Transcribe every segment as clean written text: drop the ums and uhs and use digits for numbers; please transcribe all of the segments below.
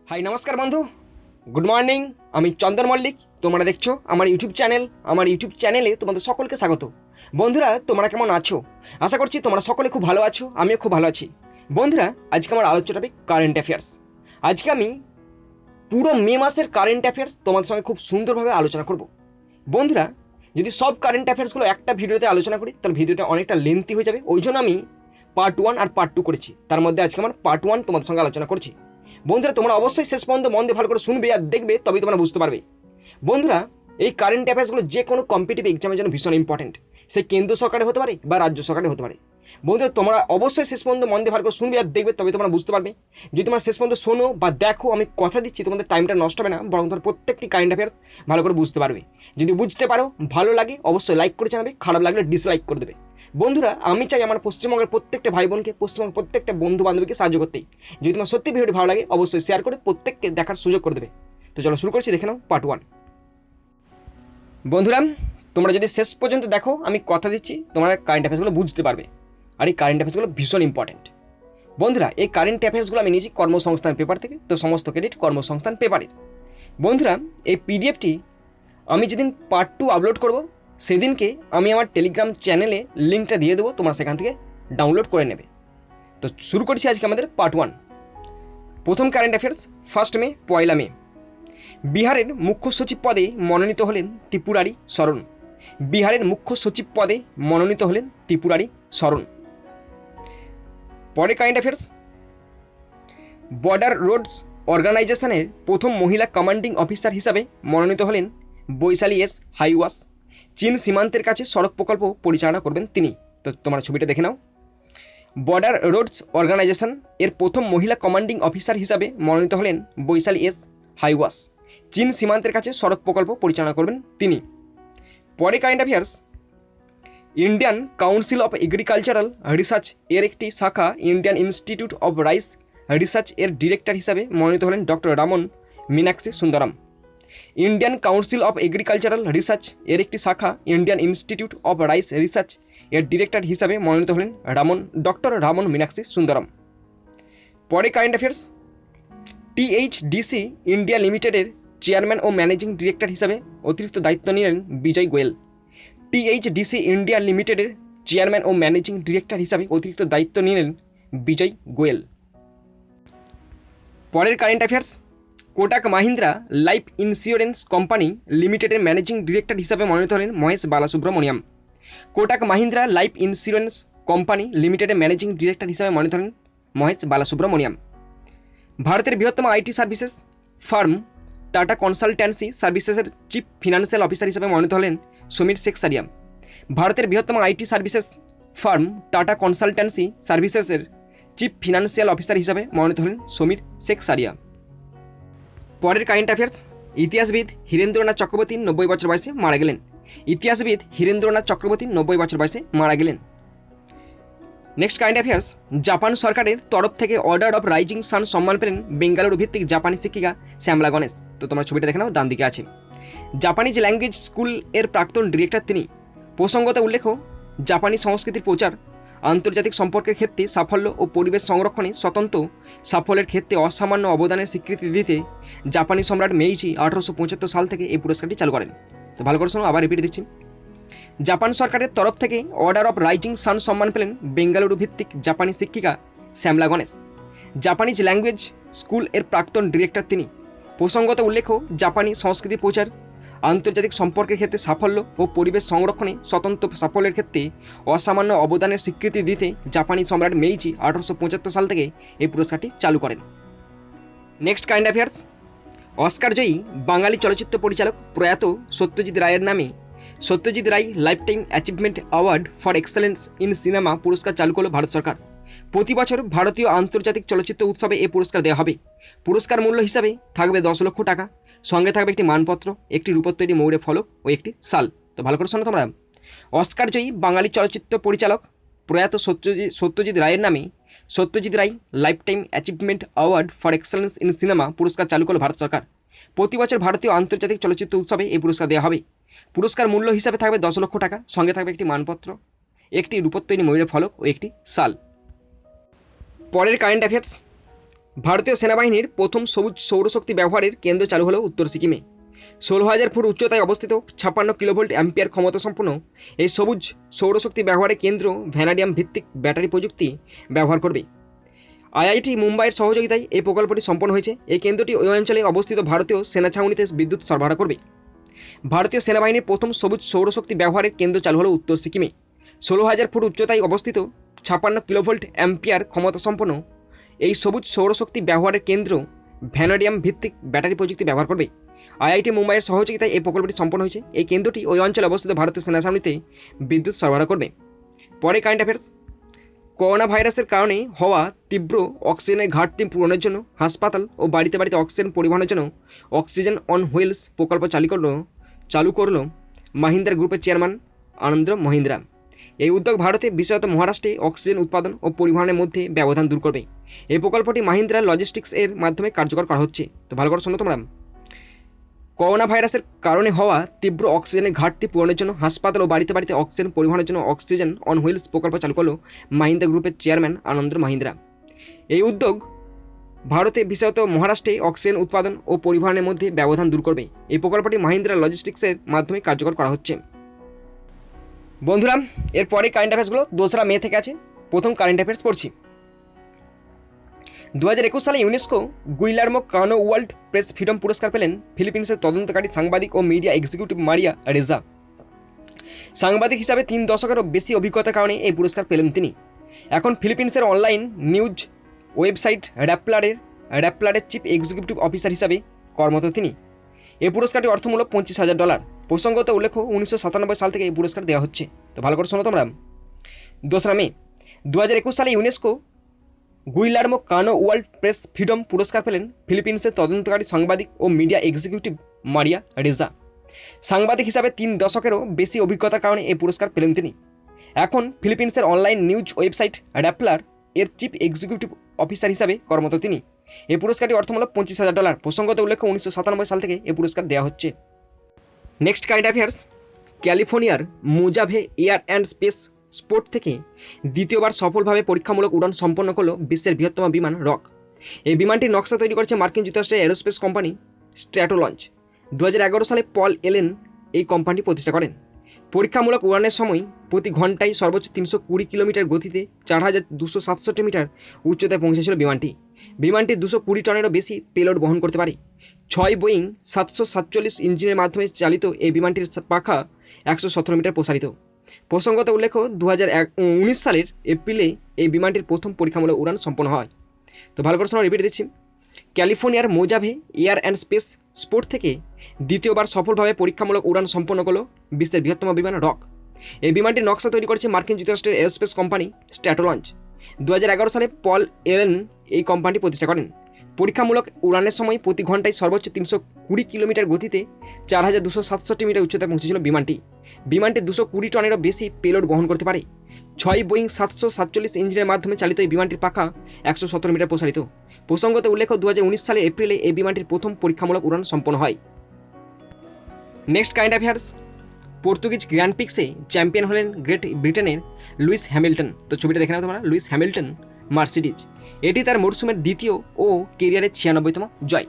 High নমস্কার বন্ধু, good morning. আমি চন্দন মল্লিক। তোমরা দেখছো আমার ইউটিউব চ্যানেলে তোমাদের সকলকে স্বাগত। বন্ধুরা, তোমরা কেমন আছো? আশা করছি তোমরা সকলে খুব ভালো আছো, আমিও খুব ভালো আছি। বন্ধুরা, আজকে আমার আলোচ্য টপিক কারেন্ট অ্যাফেয়ার্স। আজকে আমি পুরো মে মাসের কারেন্ট অ্যাফেয়ার্স তোমাদের সঙ্গে খুব সুন্দরভাবে আলোচনা করব। বন্ধুরা, যদি সব কারেন্ট অ্যাফেয়ার্সগুলো একটা ভিডিওতে আলোচনা করি তাহলে ভিডিওটা অনেকটা লেন্থি হয়ে যাবে। ওই জন্য আমি পার্ট 1 আর পার্ট 2 করেছি। তার মধ্যে আজকে আমার পার্ট 1 তোমাদের সঙ্গে আলোচনা করছি। বন্ধুরা, তোমরা অবশ্যই শেষ পর্যন্ত মন দিয়ে ভালো করে শুনবে আর দেখবে, তবেই তোমরা বুঝতে পারবে। বন্ধুরা, এই কারেন্ট অ্যাফেয়ার্সগুলো যে কোনো কম্পিটিটিভ এক্সামের জন্য ভীষণ ইম্পর্টেন্ট। সে কেন্দ্র সরকারে হতে পারে বা রাজ্য সরকারে হতে পারে। বন্ধুরা, তোমরা অবশ্যই শেষ পর্যন্ত মন দিয়ে ভালো করে শুনবে আর দেখবে, তবে তোমরা বুঝতে পারবে। যদি তোমরা শেষ পর্যন্ত শোনো বা দেখো, আমি কথা দিচ্ছি তোমাদের টাইমটা নষ্ট হবে না, বরং তোমার প্রত্যেকটি কারেন্ট অ্যাফেয়ার্স ভালো করে বুঝতে পারবে। যদি বুঝতে পারো, ভালো লাগে অবশ্যই লাইক করে জানাবে, খারাপ লাগলে ডিসলাইক করে দেবে। বন্ধুরা, আমি চাই আমার পশ্চিমবঙ্গের প্রত্যেকটা ভাই বোনকে, পশ্চিমবঙ্গের প্রত্যেকটা বন্ধু বান্ধবীকে সাহায্য করতেই। যদি তোমার সত্যি ভিডিওটি ভালো লাগে অবশ্যই শেয়ার করে প্রত্যেককে দেখার সুযোগ করে দেবে। তো চলো শুরু করছি, দেখে নাও পার্ট 1। বন্ধুরা, তোমরা যদি শেষ পর্যন্ত দেখো, আমি কথা দিচ্ছি তোমরা কারেন্ট অ্যাফেয়ার্সগুলো বুঝতে পারবে। আর এই কারেন্ট অ্যাফেয়ার্সগুলো ভীষণ ইম্পর্টেন্ট। বন্ধুরা, এই কারেন্ট অ্যাফেয়ার্সগুলো আমি নিয়েছি কর্মসংস্থান পেপার থেকে, তো সমস্ত ক্রেডিট কর্মসংস্থান পেপারের। বন্ধুরা, এই পিডিএফটি আমি যেদিন পার্ট 2 আপলোড করব সেদিনকে আমি আমার টেলিগ্রাম চ্যানেলে লিঙ্কটা দিয়ে দেবো, তোমরা সেখান থেকে ডাউনলোড করে নেবে। তো শুরু করছি আজকে আমাদের পার্ট 1। প্রথম কারেন্ট অ্যাফেয়ার্স, 1 মে, 1 মে। বিহারের মুখ্য সচিব পদে মনোনীত হলেন ত্রিপুরারি শরণ। বিহারের মুখ্য সচিব পদে মনোনীত হলেন ত্রিপুরারি শরণ। পরে কারেন্ট অ্যাফেয়ার্স, বর্ডার রোডস অর্গানাইজেশনের প্রথম মহিলা কমান্ডিং অফিসার হিসাবে মনোনীত হলেন বৈশালী এস হাইওয়াস। চীন সীমান্তের কাছে সড়ক প্রকল্প পরিচালনা করবেন তিনি। তো তোমরা ছবিটা দেখে নাও। বর্ডার রোডস অর্গানাইজেশন এর প্রথম মহিলা কমান্ডিং অফিসার হিসাবে মনোনীত হলেন বৈশালী এস হাইওয়াস। চীন সীমান্তের কাছে সড়ক প্রকল্প পরিচালনা করবেন তিনি। পরে current affairs, Indian council of agricultural research এর একটি শাখা Indian institute of rice research এর ডিরেক্টর হিসাবে মনোনীত হলেন doctor Raman Meenakshi Sundaram. Indian council of agricultural research এর একটি শাখা Indian institute of rice research এর ডিরেক্টর হিসাবে মনোনীত হলেন ডক্টর রামন মীনাক্ষী সুন্দরম। পরে কারেন্ট অ্যাফেয়ার্স, টিএইচডিসি ইন্ডিয়া লিমিটেডের চেয়ারম্যান ও ম্যানেজিং ডিরেক্টর হিসাবে অতিরিক্ত দায়িত্ব নিলেন বিজয় গোয়েল। টিএইচডিসি ইন্ডিয়া লিমিটেডের চেয়ারম্যান ও ম্যানেজিং ডিরেক্টর হিসাবে অতিরিক্ত দায়িত্ব নিলেন বিজয় গোয়েল। পরের current affairs, Kotak Mahindra life insurance company লিমিটেডের ম্যানেজিং ডিরেক্টর হিসাবে মনোনীত হলেন Mahesh Balasubramaniam. Kotak Mahindra life insurance company লিমিটেডের ম্যানেজিং ডিরেক্টর হিসাবে মনোনীত হলেন মহেশ বালাসুব্রমণিয়াম। ভারতের বৃহত্তম IT services firm Tata consultancy সার্ভিসেসের চিফ ফিনান্সিয়াল অফিসার হিসাবে মনোনীত হলেন সমীর শেখ সারিয়া। ভারতের বৃহত্তম IT services firm Tata consultancy সার্ভিসেসের চিফ ফিনান্সিয়াল অফিসার হিসাবে মনোনীত হলেন সমীর শেখ সারিয়া। পরের কারেন্ট অ্যাফেয়ার্স, ইতিহাসবিদ হীরেন্দ্রনাথ চক্রবর্তী 90 বছর বয়সে মারা গেলেন। ইতিহাসবিদ হীরেন্দ্রনাথ চক্রবর্তী 90 বছর বয়সে মারা গেলেন। নেক্সট কারেন্ট অ্যাফেয়ার্স, জাপান সরকারের তরফ থেকে অর্ডার অফ রাইজিং সান সম্মান পেলেন বেঙ্গালুরু ভিত্তিক জাপানি শিক্ষিকা শ্যামলা গণেশ। তো তোমরা ছবিটা দেখে নাও, ডান দিকে আছে। জাপানিজ ল্যাঙ্গুয়েজ স্কুল এর প্রাক্তন ডিরেক্টর তিনি। প্রসঙ্গত উল্লেখ্য, জাপানি সংস্কৃতির প্রচার, আন্তর্জাতিক সম্পর্কের ক্ষেত্রে সাফল্য ও পরিবেশ সংরক্ষণে স্বতন্ত্র সাফল্যের ক্ষেত্রে অসামান্য অবদানের স্বীকৃতি দিতে জাপানি সম্রাট মেইজি 1875 সাল থেকে এই পুরস্কারটি চালু করেন। তো ভালো করে শোনো, আবার রিপিট দিচ্ছি। জাপান সরকারের তরফ থেকে অর্ডার অফ রাইজিং সান সম্মান পেলেন বেঙ্গালুরু ভিত্তিক জাপানি শিক্ষিকা শ্যামলা গণেশ। জাপানিজ ল্যাঙ্গুয়েজ স্কুল এর প্রাক্তন ডিরেক্টর তিনি। প্রসঙ্গত উল্লেখ্য, জাপানি সংস্কৃতি প্রচার, আন্তর্জাতিক সম্পর্কের ক্ষেত্রে সাফল্য ও পরিবেশ সংরক্ষণে স্বতন্ত্র সাফল্যের ক্ষেত্রে অসামান্য অবদানের স্বীকৃতি দিতে জাপানি সম্রাট মেইজি 1875 সাল থেকে এই পুরস্কারটি চালু করেন। নেক্সট কারেন্ট অ্যাফেয়ার্স, অস্কার জয়ী বাঙালি চলচ্চিত্র পরিচালক প্রয়াত সত্যজিৎ রায়ের নামে Satyajit Ray lifetime achievement award for excellence in cinema পুরস্কার চালু করল ভারত সরকার। প্রতি বছর ভারতীয় আন্তর্জাতিক চলচ্চিত্র উৎসবে এই পুরস্কার দেওয়া হবে। পুরস্কার মূল্য হিসাবে থাকবে 10 লক্ষ টাকা, সঙ্গে থাকবে একটি মানপত্র, একটি রূপোর তৈরি ময়ূরের ফলক ও একটি শাল। তো ভালো করে শোনো তোমরা। অস্কার জয়ী বাঙালি চলচ্চিত্র পরিচালক প্রয়াত সত্যজিৎ রায়ের নামে Satyajit Ray lifetime achievement award for excellence in cinema পুরস্কার চালু করল ভারত সরকার। প্রতি বছর ভারতীয় আন্তর্জাতিক চলচ্চিত্র উৎসবে এই পুরস্কার দেওয়া হবে। পুরস্কার মূল্য হিসাবে থাকবে 10 লক্ষ টাকা, সঙ্গে থাকবে একটি মানপত্র, একটি রূপোর তৈরি ময়ূরের ফলক ও একটি শাল। পরের কারেন্ট অ্যাফেয়ার্স, ভারতীয় সেনাবাহিনীর প্রথম সবুজ সৌরশক্তি ব্যবহারের কেন্দ্র চালু হলো উত্তর সিকিমে। 16,000 ফুট উচ্চতায় অবস্থিত 56 কিলোভোল্ট অ্যাম্পিয়ার ক্ষমতা সম্পন্ন এই সবুজ সৌরশক্তি ব্যবহারের কেন্দ্র ভ্যানাডিয়াম ভিত্তিক ব্যাটারি প্রযুক্তি ব্যবহার করবে। আইআইটি মুম্বাইয়ের সহযোগিতায় এই প্রকল্পটি সম্পন্ন হয়েছে। এই কেন্দ্রটি ওই অঞ্চলে অবস্থিত ভারতীয় সেনা ছাউনিতে বিদ্যুৎ সরবরাহ করবে। ভারতীয় সেনাবাহিনীর প্রথম সবুজ সৌরশক্তি ব্যবহারের কেন্দ্র চালু হলো উত্তর সিকিমে। 16,000 ফুট উচ্চতায় অবস্থিত 56 কিলোভোল্ট অ্যাম্পিয়ার ক্ষমতা সম্পন্ন এই সবুজ সৌরশক্তি ব্যবহারের কেন্দ্র ভ্যানাডিয়াম ভিত্তিক ব্যাটারি প্রযুক্তি ব্যবহার করবে। আইআইটি মুম্বাইয়ের সহযোগিতায় এই প্রকল্পটি সম্পন্ন হয়েছে। এই কেন্দ্রটি ওই অঞ্চলে অবস্থিত ভারতীয় সেনা ছাউনিতে বিদ্যুৎ সরবরাহ করবে। পরে কারেন্ট অ্যাফেয়ার্স। করোনা ভাইরাসের কারণে হওয়া তীব্র অক্সিজেনের ঘাটতি পূরণের জন্য হাসপাতাল ও বাড়িতে বাড়িতে অক্সিজেন পরিবহনের জন্য অক্সিজেন অন হুইলস প্রকল্প চালু করল মাহিন্দ্রা গ্রুপের চেয়ারম্যান আনন্দ মহিন্দ্রা। এই উদ্যোগ ভারতে বিশেষত মহারাষ্ট্রে অক্সিজেন উৎপাদন ও পরিবহনের মধ্যে ব্যবধান দূর করবে। এই প্রকল্পটি মাহিন্দ্রা লজিস্টিক্স এর মাধ্যমে কার্যকর করা হচ্ছে। তো ভালো করে শোনো তোমরা। করোনা ভাইরাসের কারণে হওয়া তীব্র অক্সিজেনের ঘাটতি পূরণের জন্য হাসপাতাল ও বাড়িতে বাড়িতে অক্সিজেন পরিবহনের জন্য অক্সিজেন অন হুইলস প্রকল্প চালু করল মাহিন্দ্রা গ্রুপের চেয়ারম্যান আনন্দ মহিন্দ্রা। এই উদ্যোগ ভারতে বিশেষত মহারাষ্ট্রে অক্সিজেন উৎপাদন ও পরিবহনের মধ্যে ব্যবধান দূর করবে। এই প্রকল্পটি মাহিন্দ্রা লজিস্টিক্সের মাধ্যমে কার্যকর করা হচ্ছে। বন্ধুরা, এরপরে কারেন্ট অ্যাফেয়ার্সগুলো 2রা মে থেকে আছে। প্রথম কারেন্ট অ্যাফেয়ার্স পড়ছি। 2021 সালে UNESCO Guillermo Cano world press freedom পুরস্কার পেলেন ফিলিপিন্সের তদন্তকারী সাংবাদিক ও মিডিয়া এক্সিকিউটিভ মারিয়া রেজা। সাংবাদিক হিসাবে 3 দশকেরও বেশি অভিজ্ঞতার কারণে এই পুরস্কার পেলেন তিনি। এখন ফিলিপিন্সের অনলাইন নিউজ ওয়েবসাইট র্যাপলারের চিফ এক্সিকিউটিভ অফিসার হিসাবে কর্মরত তিনি। এই পুরস্কারটি অর্থমূল্য $25,000। প্রসঙ্গত উল্লেখ্য 1997 সাল থেকে এই পুরস্কার দেওয়া হচ্ছে। তো ভালো করে শোনো তোমরা। 2রা মে 2021 সালে UNESCO Guillermo Cano world press freedom পুরস্কার পেলেন ফিলিপিন্সের তদন্তকারী সাংবাদিক ও মিডিয়া এক্সিকিউটিভ মারিয়া রেজা। সাংবাদিক হিসাবে 3 দশকেরও বেশি অভিজ্ঞতার কারণে এই পুরস্কার পেলেন তিনি। এখন ফিলিপিন্সের অনলাইন নিউজ ওয়েবসাইট র্যাপলার এর চিফ এক্সিকিউটিভ অফিসার হিসাবে কর্মরত তিনি। এই পুরস্কারটি অর্থমূল্য $25,000। প্রসঙ্গত উল্লেখ্য 1997 সাল থেকে এই পুরস্কার দেওয়া হচ্ছে। Next current affairs. ক্যালিফোর্নিয়ার মোজাভে এয়ার অ্যান্ড স্পেস স্পোর্ট থেকে দ্বিতীয়বার সফলভাবে পরীক্ষামূলক উড়ান সম্পন্ন করল বিশ্বের বৃহত্তম বিমান রক। এই বিমানটির নকশা তৈরি করেছে মার্কিন যুক্তরাষ্ট্রের এরোস্পেস কোম্পানি স্ট্র্যাটোলঞ্চ। 2011 সালে পল এলেন এই কোম্পানি প্রতিষ্ঠা করেন। পরীক্ষামূলক উড়ানের সময় প্রতি ঘন্টায় সর্বোচ্চ 320 কিলোমিটার গতিতে 4,267 মিটার উচ্চতায় পৌঁছেছিল বিমানটি। বিমানটি 220 টনেরও বেশি পেলোড বহন করতে পারে। 6 বোয়িং 747 ইঞ্জিনের মাধ্যমে চালিত এই বিমানটির পাখা 117 মিটার প্রসারিত। প্রসঙ্গত উল্লেখ্য 2019 সালের এপ্রিলে এই বিমানটির প্রথম পরীক্ষামূলক উড়ান সম্পন্ন হয়। তো ভালো করে শোনো, রিপিট দিচ্ছি। ক্যালিফোর্নিয়ার মোজাভে এয়ার অ্যান্ড স্পেস স্পোর্ট থেকে দ্বিতীয়বার সফলভাবে পরীক্ষামূলক উড়ান সম্পন্ন করল বিশ্বের বৃহত্তম বিমান রক। এই বিমানটির নকশা তৈরি করেছে মার্কিন যুক্তরাষ্ট্রের এরোস্পেস কোম্পানি স্ট্র্যাটোলঞ্চ। 2011 সালে পল এলেন এই কোম্পানি প্রতিষ্ঠা করেন। পরীক্ষামূলক উড়ানের সময় প্রতি ঘন্টায় সর্বোচ্চ 320 কিলোমিটার গতিতে 4,267 মিটার উচ্চতায় পৌঁছেছিল বিমানটি। বিমানটি 220 টনেরও বেশি পেলোড বহন করতে পারে। 6 বোয়িং 747 ইঞ্জিনের মাধ্যমে চালিত এই বিমানটির পাখা 117 মিটার প্রসারিত। প্রসঙ্গত উল্লেখ্য 2019 সালের এপ্রিলে এই বিমানটির প্রথম পরীক্ষামূলক উড়ান সম্পন্ন হয়। Next current affairs. Portuguese grand পিক্সে চ্যাম্পিয়ন হলেন গ্রেট ব্রিটেনের লুইস হ্যামিল্টন। তো ছবিটা দেখে নাও তোমরা, লুইস হ্যামিল্টন মার্সিডিজ। এটি তার মরশুমের দ্বিতীয় ও কেরিয়ারের 96তম জয়।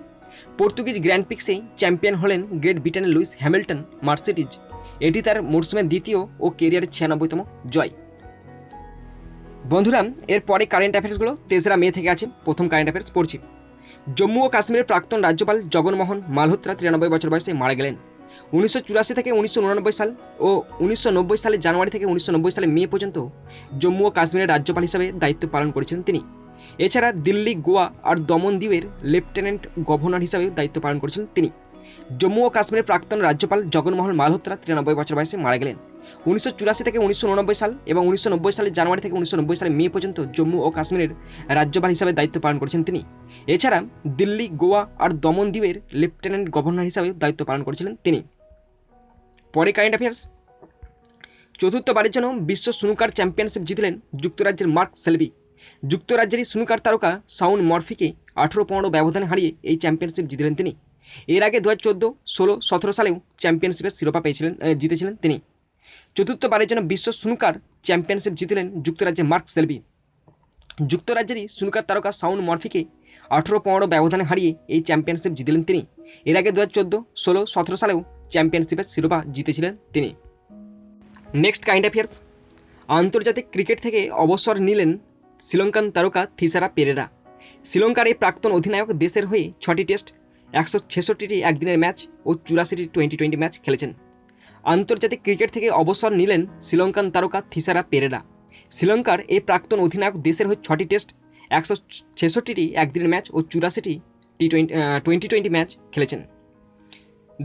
পর্তুগিজ গ্র্যান্ড পিক্সে চ্যাম্পিয়ন হলেন গ্রেট ব্রিটেনের লুইস হ্যামিল্টন মার্সিডিজ। এটি তার মরশুমের দ্বিতীয় ও কেরিয়ারের 96তম জয়। বন্ধুরা, এরপরে কারেন্ট অ্যাফেয়ার্সগুলো 3রা মে থেকে আছে। প্রথম কারেন্ট অ্যাফেয়ার্স পড়ছি। জম্মু ও কাশ্মীরের প্রাক্তন রাজ্যপাল জগনমোহন মালহোত্রা 93 বছর বয়সে মারা গেলেন। 1984 থেকে 1989 সাল ও 1990 সালের জানুয়ারি থেকে 1990 সালের মে পর্যন্ত জম্মু ও কাশ্মীরের রাজ্যপাল হিসাবে দায়িত্ব পালন করেছিলেন তিনি। এছাড়া দিল্লি, গোয়া আর দমন দ্বীপের লেফটেন্যান্ট গভর্নর হিসাবে দায়িত্ব পালন করেছিলেন তিনি। জম্মু ও কাশ্মীরের প্রাক্তন রাজ্যপাল জগনমোহন মালহোত্রা 93 বছর বয়সে মারা গেলেন। 1984 থেকে 1989 সাল এবং 1990 সালের জানুয়ারি থেকে 1990 সালের মে পর্যন্ত জম্মু ও কাশ্মীরের রাজ্যপাল হিসাবে দায়িত্ব পালন করেছেন তিনি। এছাড়া দিল্লি, গোয়া আর দমন দ্বীপের লেফটেন্যান্ট গভর্নর হিসাবে দায়িত্ব পালন করেছিলেন তিনি। পরে কারেন্ট অ্যাফেয়ার্স। চতুর্থবারের জন্য বিশ্ব স্নুকার চ্যাম্পিয়নশিপ জিতলেন যুক্তরাজ্যের মার্ক সেলবি। যুক্তরাজ্যেরই স্নুকার তারকা শাউন মরফিকে 18-15 ব্যবধানে হারিয়ে এই চ্যাম্পিয়নশিপ জিতলেন তিনি। এর আগে 2014, 16, 17 সালেও চ্যাম্পিয়নশিপের শিরোপা জিতেছিলেন তিনি। চতুর্থবারের জন্য বিশ্ব স্নুকার চ্যাম্পিয়নশিপ জিতলেন যুক্তরাজ্যের মার্ক সেলবি। যুক্তরাজ্যেরই স্নুকার তারকা শাউন মার্ফিকে 18-15 ব্যবধানে হারিয়ে এই চ্যাম্পিয়নশিপ জিতলেন তিনি। এর আগে 2014, 16, 17 সালেও চ্যাম্পিয়নশিপের শিরোপা জিতেছিলেন তিনি। নেক্সট কাইন্ড অ্যাফেয়ার্স, আন্তর্জাতিক ক্রিকেট থেকে অবসর নিলেন শ্রীলঙ্কান তারকা থিসারা পেরেরা। শ্রীলঙ্কার এই প্রাক্তন অধিনায়ক দেশের হয়ে 6টি টেস্ট, 166টি একদিনের ম্যাচ ও 84টি টি20 ম্যাচ খেলেছেন। আন্তর্জাতিক ক্রিকেট থেকে অবসর নিলেন শ্রীলঙ্কান তারকা থিসারা পেরেরা। শ্রীলঙ্কার এই প্রাক্তন অধিনায়ক দেশের হয়ে 6টি টেস্ট, 166টি একদিনের ম্যাচ ও 84টি টি20 ম্যাচ খেলেছেন।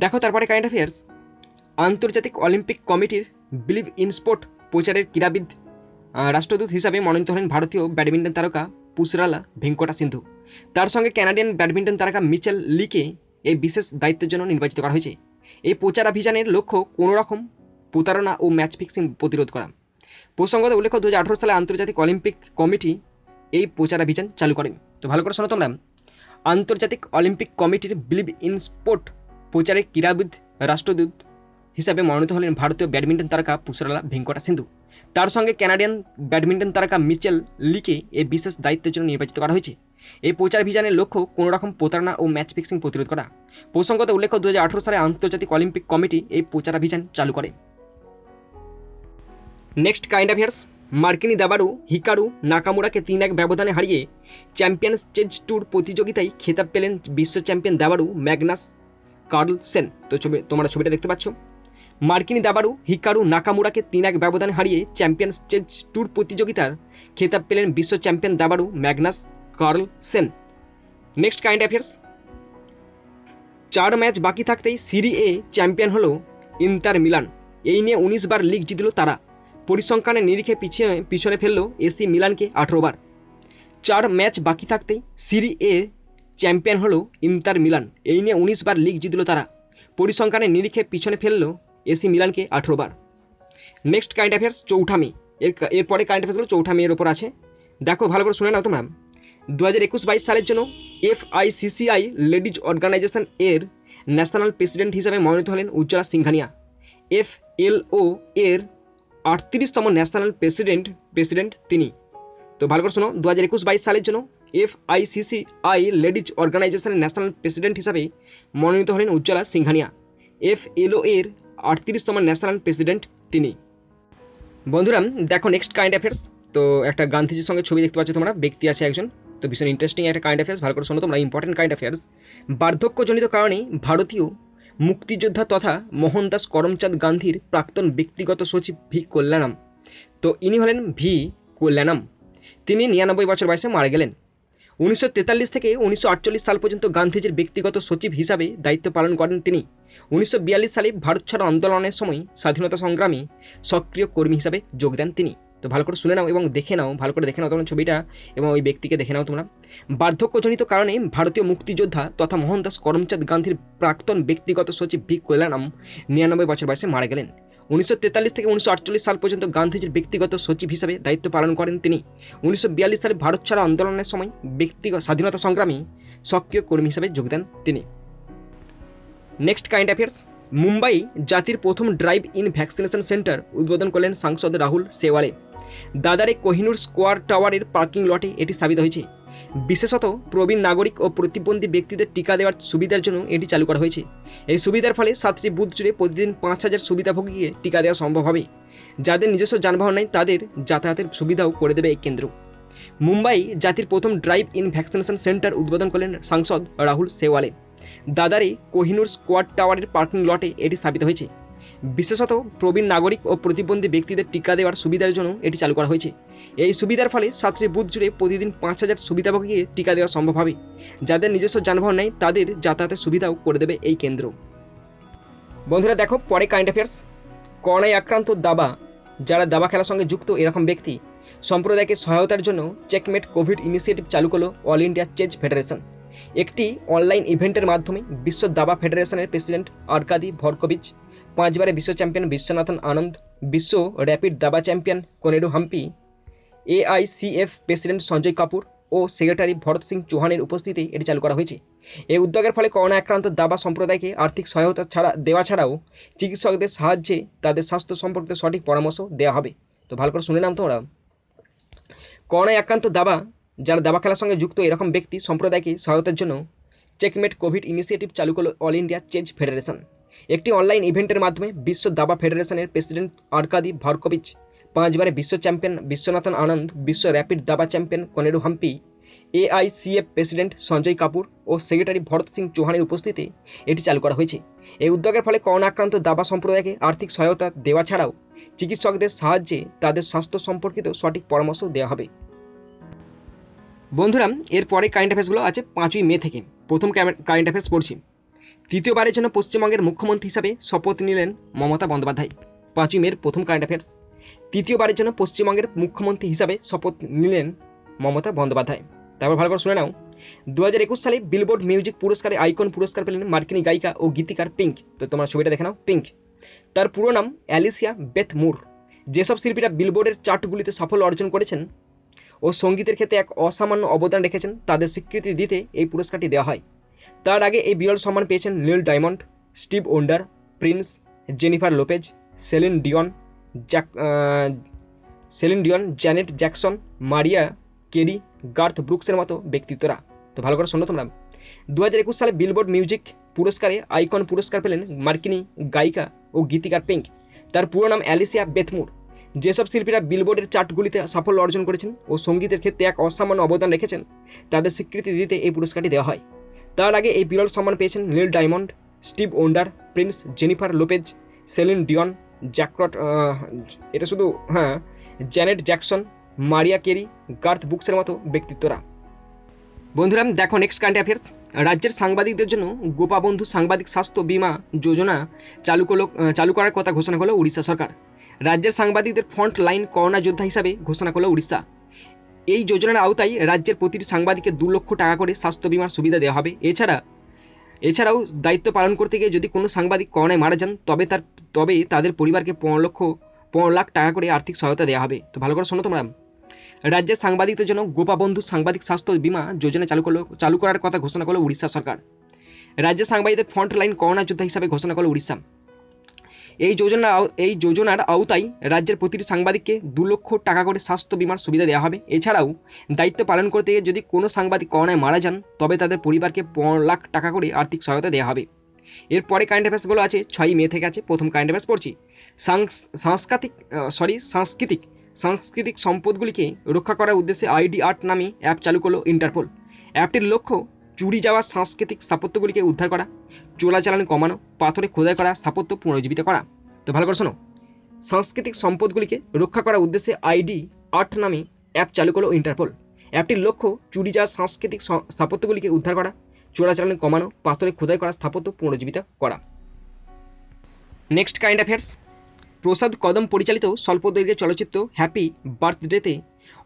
দেখো তারপরে কারেন্ট অ্যাফেয়ার্স, আন্তর্জাতিক অলিম্পিক কমিটির বিলিভ ইন স্পোর্ট প্রচারের ক্রীড়াবিদ রাষ্ট্রদূত হিসাবে মনোনীত হলেন ভারতীয় ব্যাডমিন্টন তারকা পুসরালা ভেঙ্কটা সিন্ধু। তার সঙ্গে কানাডিয়ান ব্যাডমিন্টন তারকা মিচেল লিকে এই বিশেষ দায়িত্বের জন্য নির্বাচিত করা হয়েছে। এই প্রচারাভিযানের লক্ষ্য কোনোরকম প্রতারণা ও ম্যাচ ফিক্সিং প্রতিরোধ করা। প্রসঙ্গত উল্লেখ্য 2018 সালে আন্তর্জাতিক অলিম্পিক কমিটি এই প্রচারাভিযান চালু করে। তো ভালো করে শোনো তোমরা, আন্তর্জাতিক অলিম্পিক কমিটির বিলিভ ইন স্পোর্ট প্রচারের ক্রীড়াবিদ রাষ্ট্রদূত হিসাবে মনোনীত হলেন ভারতীয় ব্যাডমিন্টন তারকা পুসরালা ভেঙ্কটা সিন্ধু। তার সঙ্গে কানাডিয়ান ব্যাডমিন্টন তারকা মিচেল লিকে এই বিশেষ দায়িত্বের জন্য নির্বাচিত করা হয়েছে। এই প্রচারাভিযানের লক্ষ্য কোনোরকম প্রতারণা ও ম্যাচ ফিক্সিং প্রতিরোধ করা। প্রসঙ্গত উল্লেখ্য 2018 সালে আন্তর্জাতিক অলিম্পিক কমিটি এই প্রচারাভিযান চালু করে। নেক্সট কাইন্ড অ্যাফেয়ার্স, মার্কিনী দাবাড়ু হিকারু নাকামুরাকে 3-1 ব্যবধানে হারিয়ে চ্যাম্পিয়ন্স চেজ ট্যুর প্রতিযোগিতায় খেতাব পেলেন বিশ্ব চ্যাম্পিয়ন দাবাড়ু ম্যাগনাস কার্লসেন। তো তোমরা ছবিটা দেখতে পাচ্ছ। মার্কিনী দাবাড়ু হিকারু নাকামুরাকে 3-1 ব্যবধানে হারিয়ে চ্যাম্পিয়ন্স চেজ ট্যুর প্রতিযোগিতার খেতাব পেলেন বিশ্ব চ্যাম্পিয়ন দাবাড়ু Magnus Carlsen. Next kind affairs, 4 match বাকি থাকতেই সিরি এ চ্যাম্পিয়ন হলো ইন্টার মিলান। এই নিয়ে 19 বার লিগ জিতল তারা। পরিসংখ্যানের নিরিখে পিছনে ফেলল এসি মিলানকে 18 বার। 4 ম্যাচ বাকি থাকতেই সিরি এ চ্যাম্পিয়ন হলো ইন্টার মিলান। এই নিয়ে 19 বার লিগ জিতল তারা। পরিসংখ্যানের নিরিখে পিছনে ফেলল এসি মিলানকে 18 বার। নেক্সট কারেন্ট অ্যাফেয়ার্স, 4 মে। এরপরে কারেন্ট অ্যাফেয়ার্সগুলো 4 মের ওপর আছে। দেখো ভালো করে শুনে নাও তোমরা। 2021-22 সালের জন্য FICCI লেডিজ অর্গানাইজেশন এর ন্যাশনাল প্রেসিডেন্ট হিসাবে মনোনীত হলেন উজ্জ্বলা সিংঘানিয়া। FLO এর 38তম ন্যাশনাল প্রেসিডেন্ট তিনি। তো ভালো করে শোনো, 2021-22 সালের জন্য FICCI লেডিজ অর্গানাইজেশনের ন্যাশনাল প্রেসিডেন্ট হিসাবে মনোনীত হলেন উজ্জ্বলা সিংঘানিয়া। FLO এর 38তম ন্যাশনাল প্রেসিডেন্ট তিনি। বন্ধুরা দেখো নেক্সট কারেন্ট অ্যাফেয়ার্স। তো একটা গান্ধীজির সঙ্গে ছবি দেখতে পাচ্ছ তোমরা, ব্যক্তি আছে একজন। তো ভীষণ ইন্টারেস্টিং একটা কারেন্ট অ্যাফেয়ার্স, ভালো করে শোনো তোমরা। ইম্পর্টেন্ট কারেন্ট অ্যাফেয়ার্স, বার্ধক্যজনিত কারণে ভারতীয় মুক্তিযোদ্ধা তথা মোহনদাস করমচাঁদ গান্ধীর প্রাক্তন ব্যক্তিগত সচিব ভি কল্যাণম। তো ইনি হলেন ভি কল্যাণম। তিনি 99 বছর বয়সে মারা গেলেন। 1943 থেকে 1948 সাল পর্যন্ত গান্ধীজির ব্যক্তিগত সচিব হিসাবে দায়িত্ব পালন করেন তিনি। 1942 সালে ভারত ছাড়ো আন্দোলনের সময় স্বাধীনতা সংগ্রামী সক্রিয় কর্মী হিসাবে যোগ দেন তিনি। তো ভালো করে শুনে নাও এবং দেখে নাও, ভালো করে দেখে নাও তোমরা ছবিটা এবং ওই ব্যক্তিকে দেখে নাও তোমরা। বার্ধক্যজনিত কারণে ভারতীয় মুক্তিযোদ্ধা তথা মোহনদাস করমচাঁদ গান্ধীর প্রাক্তন ব্যক্তিগত সচিব ভি কল্যাণম 99 বছর বয়সে মারা গেলেন। 1943 থেকে 1948 সাল পর্যন্ত গান্ধীজির ব্যক্তিগত সচিব হিসাবে দায়িত্ব পালন করেন তিনি। 1942 সালে ভারত ছাড়ো আন্দোলনের সময় ব্যক্তিগত স্বাধীনতা সংগ্রামী সক্রিয় কর্মী হিসাবে যোগ দেন তিনি। নেক্সট কারেন্ট অ্যাফেয়ার্স, মুম্বাই জাতির প্রথম ড্রাইভ ইন ভ্যাকসিনেশন সেন্টার উদ্বোধন করলেন সাংসদ রাহুল সেওয়ালে। দাদারে কোহিনুর স্কোয়ার টাওয়ারের পার্কিং লটে এটি স্থাপিত হয়েছে। বিশেষত প্রবীণ নাগরিক ও প্রতিবন্ধী ব্যক্তিদের টিকা দেওয়ার সুবিধার জন্য এটি চালু করা হয়েছে। এই সুবিধার ফলে 7টি বুথ জুড়ে প্রতিদিন 5000 সুবিধাভোগীকে টিকা দেওয়া সম্ভব হবে। যাদের নিজস্ব যানবাহন নেই তাদের যাতায়াতের সুবিধাও করে দেবে এই কেন্দ্র। মুম্বাই জাতির প্রথম ড্রাইভ ইন ভ্যাকসিনেশন সেন্টার উদ্বোধন করলেন সাংসদ রাহুল সেওয়ালে। দাদারে কোহিনুর স্কোয়ার টাওয়ারের পার্কিং লটে এটি স্থাপিত হয়েছে। বিশেষত প্রবীণ নাগরিক ও প্রতিবন্ধী ব্যক্তিদের টিকা দেওয়ার সুবিধার জন্য এটি চালু করা হয়েছে। এই সুবিধার ফলে 7টি বুথ জুড়ে প্রতিদিন 5000 সুবিধাভোগীকে টিকা দেওয়া সম্ভব হবে। যাদের নিজস্ব যানবাহন নেই তাদের যাতায়াতের সুবিধাও করে দেবে এই কেন্দ্র। বন্ধুরা দেখো পরে কারেন্ট অ্যাফেয়ার্স, করোনায় আক্রান্ত দাবা, যারা দাবা খেলার সঙ্গে যুক্ত এরকম ব্যক্তি সম্প্রদায়কে সহায়তার জন্য চেকমেট কোভিড ইনিশিয়েটিভ চালু করলো অল ইন্ডিয়া চেজ ফেডারেশন। একটি অনলাইন ইভেন্টের মাধ্যমে বিশ্ব দাবা ফেডারেশনের প্রেসিডেন্ট আর্কাদি ভরকোভিচ, 5 বারে বিশ্ব চ্যাম্পিয়ন বিশ্বনাথন আনন্দ, বিশ্ব র্যাপিড দাবা champion Koneru Humpy, AICF president Sanjay Kapoor ও সেক্রেটারি ভরত সিং চৌহানের উপস্থিতিতে এটি চালু করা হয়েছে। এই উদ্যোগের ফলে করোনা আক্রান্ত দাবা সম্প্রদায়কে আর্থিক সহায়তা দেওয়া ছাড়াও চিকিৎসকদের সাহায্যে তাদের স্বাস্থ্য সম্পর্কিত সঠিক পরামর্শ দেওয়া হবে। তো ভালো করে শুনে নাম তোমরা। করোনায় আক্রান্ত দাবা যারা দাবা খেলার সঙ্গে যুক্ত এরকম ব্যক্তি সম্প্রদায়কে সহায়তার জন্য চেকমেট কোভিড ইনিশিয়েটিভ চালু করল অল ইন্ডিয়া চেজ ফেডারেশন। একটি অনলাইন ইভেন্টের মাধ্যমে বিশ্ব দাবা ফেডারেশনের প্রেসিডেন্ট আর্কাদি ভার্কোভিচ, 5 বারের বিশ্ব চ্যাম্পিয়ন বিশ্বনাথন আনন্দ, বিশ্ব র্যাপিড দাবা champion Koneru Humpy, AICF president Sanjay Kapoor ও সেক্রেটারি ভরত সিং চৌহানের উপস্থিতিতে এটি চালু করা হয়েছে। এই উদ্যোগের ফলে করোনা আক্রান্ত দাবা সম্প্রদায়কে আর্থিক সহায়তা দেওয়া ছাড়াও চিকিৎসকদের সাহায্যে তাদের স্বাস্থ্য সম্পর্কিত সঠিক পরামর্শ দেওয়া হবে। বন্ধুরা, এরপরে কারেন্ট অ্যাফেয়ার্সগুলো আছে 5ই মে থেকে। প্রথম কারেন্ট অ্যাফেয়ার্স পড়ছি। তৃতীয়বারের জন্য পশ্চিমবঙ্গের মুখ্যমন্ত্রী হিসাবে শপথ নিলেন মমতা বন্দ্যোপাধ্যায়। 5ই মের প্রথম কারেন্ট অ্যাফেয়ার্স। তৃতীয়বারের জন্য পশ্চিমবঙ্গের মুখ্যমন্ত্রী হিসাবে শপথ নিলেন মমতা বন্দ্যোপাধ্যায়। তারপর ভালো করে শুনে নাও। 2021 সালে বিলবোর্ড মিউজিক পুরস্কারে আইকন পুরস্কার পেলেন মার্কিনী গায়িকা ও গীতিকার পিঙ্ক। তো তোমরা ছবিটা দেখে নাও, পিঙ্ক। তার পুরো নাম অ্যালিসিয়া বেথ মুর। যেসব শিল্পীরা বিলবোর্ডের চার্টগুলিতে সাফল্য অর্জন করেছেন ও সঙ্গীতের ক্ষেত্রে এক অসামান্য অবদান রেখেছেন তাদের স্বীকৃতি দিতে এই পুরস্কারটি দেওয়া হয়। তার আগে এই বিরল সম্মান পেয়েছেন Neil Diamond, Stevie Wonder, Prince, Jennifer Lopez, Celine Dion, Janet Jackson, Mariah Carey, Garth ব্রুকসের মতো ব্যক্তিত্বরা। তো ভালো করে শোনো তোমরা। 2021 সালে বিলবোর্ড মিউজিক পুরস্কারে আইকন পুরস্কার পেলেন মার্কিনী গায়িকা ও গীতিকার পিঙ্ক। তার পুরো নাম অ্যালিসিয়া বেথ মুর। যেসব শিল্পীরা বিলবোর্ডের চার্টগুলিতে সাফল্য অর্জন করেছেন ও সঙ্গীতের ক্ষেত্রে এক অসামান্য অবদান রেখেছেন তাদের স্বীকৃতি দিতে এই পুরস্কারটি দেওয়া হয়। তার আগে এই বিরল সম্মান পেয়েছেন Neil Diamond, Stevie Wonder, Prince, Jennifer Lopez, Celine Dion, Janet Jackson, Mariah Carey, Garth ব্রুকসের মতো ব্যক্তিত্বরা। বন্ধুরা দেখো নেক্সট কারেন্ট অ্যাফেয়ার্স। রাজ্যের সাংবাদিকদের জন্য গোপাবন্ধু সাংবাদিক স্বাস্থ্য বীমা যোজনা চালু করার কথা ঘোষণা করল উড়িষ্যা সরকার। রাজ্যের সাংবাদিকদের ফ্রন্ট লাইন করোনা যোদ্ধা হিসাবে ঘোষণা করল উড়িষ্যা। এই যোজনার আওতায় রাজ্যের প্রতিটি সাংবাদিককে 2 লক্ষ টাকা করে স্বাস্থ্য বীমার সুবিধা দেওয়া হবে। এছাড়াও দায়িত্ব পালন করতে গিয়ে যদি কোনো সাংবাদিক করোনায় মারা যান তবে তাদের পরিবারকে 15 লাখ টাকা করে আর্থিক সহায়তা দেওয়া হবে। তো ভালো করে শোনো তোমরা। রাজ্যের সাংবাদিকদের জন্য গোপাবন্ধু সাংবাদিক স্বাস্থ্য বীমা যোজনা চালু করার কথা ঘোষণা করল উড়িষ্যা সরকার। রাজ্যের সাংবাদিকদের ফ্রন্ট লাইন করোনা যোদ্ধা হিসাবে ঘোষণা করল উড়িষ্যা। এই যোজনার আওতায় রাজ্যের প্রতিটি সাংবাদিককে 2 লক্ষ টাকা করে স্বাস্থ্য বীমার সুবিধা দেওয়া হবে। এছাড়াও দায়িত্ব পালন করতে গিয়ে যদি কোনো সাংবাদিক করোনায় মারা যান তবে তাদের পরিবারকে 15 লাখ টাকা করে আর্থিক সহায়তা দেওয়া হবে। এরপরে কারেন্ট অ্যাফেয়ার্সগুলো আছে 6ই মে থেকে আছে। প্রথম কারেন্ট অ্যাফেয়ার্স পড়ছি। সাংস্কৃতিক সম্পদগুলিকে রক্ষা করার উদ্দেশ্যে ID আর্ট নামে অ্যাপ চালু করল ইন্টারপোল। অ্যাপটির লক্ষ্য চুরি যাওয়া সাংস্কৃতিক স্থাপত্যগুলিকে উদ্ধার করা, চোরাচালান কমানো, পাথরে খোদাই করা স্থাপত্য পুনরুজ্জীবিত করা। তো ভালো করে শোনো। সাংস্কৃতিক সম্পদগুলিকে রক্ষা করার উদ্দেশ্যে ID আর্ট নামে অ্যাপ চালু করল ইন্টারপোল। অ্যাপটির লক্ষ্য চুরি যাওয়া সাংস্কৃতিক স্থাপত্যগুলিকে উদ্ধার করা, চোরাচালান কমানো, পাথরে খোদাই করা স্থাপত্য পুনরুজ্জীবিত করা। Next current affairs. প্রসাদ কদম পরিচালিত স্বল্পদৈর্ঘ্যের চলচ্চিত্র হ্যাপি বার্থডেতে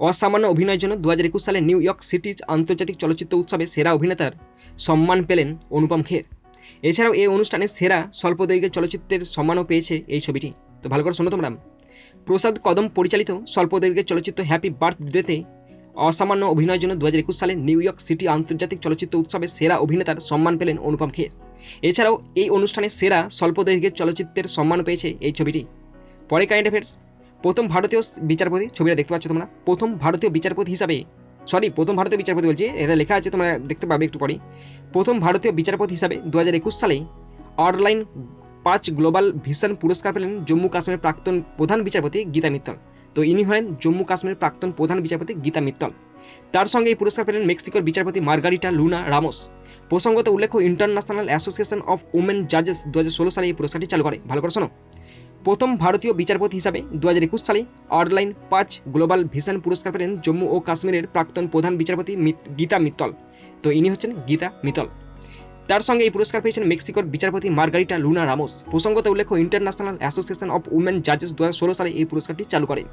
অসামান্য অভিনয়ের জন্য 2021 সালে নিউ ইয়র্ক সিটিজ আন্তর্জাতিক চলচ্চিত্র উৎসবে সেরা অভিনেতার সম্মান পেলেন অনুপম খের। এছাড়াও এই অনুষ্ঠানে সেরা স্বল্পদৈর্ঘ্যের চলচ্চিত্রের সম্মানও পেয়েছে এই ছবিটি। তো ভালো করে শোনো তোমরা। প্রসাদ কদম পরিচালিত স্বল্পদৈর্ঘ্যের চলচ্চিত্র হ্যাপি বার্থডেতে অসামান্য অভিনয়ের জন্য 2021 সালে নিউ ইয়র্ক সিটি আন্তর্জাতিক চলচ্চিত্র উৎসবে সেরা অভিনেতার সম্মান পেলেন অনুপম খের। এছাড়াও এই অনুষ্ঠানে সেরা স্বল্পদৈর্ঘ্যের চলচ্চিত্রের সম্মান পেয়েছে এই ছবিটি। পরে কারেন্ট অ্যাফেয়ার্স। প্রথম ভারতীয় বিচারপতি, ছবিটা দেখতে পাচ্ছ তোমরা। প্রথম ভারতীয় বিচারপতি বলছি, এটা লেখা আছে তোমরা দেখতে পাবে একটু পরে। প্রথম ভারতীয় বিচারপতি হিসাবে 2021 সালে অনলাইন 5 গ্লোবাল ভিশন পুরস্কার পেলেন জম্মু কাশ্মীরের প্রাক্তন প্রধান বিচারপতি গীতা মিত্তল। তো ইনি হলেন জম্মু কাশ্মীরের প্রাক্তন প্রধান বিচারপতি গীতা মিত্তল। তার সঙ্গে এই পুরস্কার পেলেন মেক্সিকোর বিচারপতি মার্গারিটা লুনা রামোস। প্রসঙ্গত উল্লেখ্য, ইন্টারন্যাশনাল অ্যাসোসিয়েশন অফ উমেন জাজেস 2016 সালে এই পুরস্কারটি চালু করে। ভালো করে শোনো। প্রথম ভারতীয় বিচারপতি হিসাবে 2021 সালে অনলাইন 5 গ্লোবাল ভিশন পুরস্কার পেলেন জম্মু ও কাশ্মীরের প্রাক্তন প্রধান বিচারপতি গীতা মিত্তল। তো ইনি হচ্ছেন গীতা মিত্তল। তার সঙ্গে এই পুরস্কার পেয়েছেন মেক্সিকোর বিচারপতি মার্গারিটা লুনা রামোস। প্রসঙ্গত উল্লেখ্য, ইন্টারন্যাশনাল অ্যাসোসিয়েশন অফ উমেন জাজেস 2016 সালে এই পুরস্কারটি চালু করে।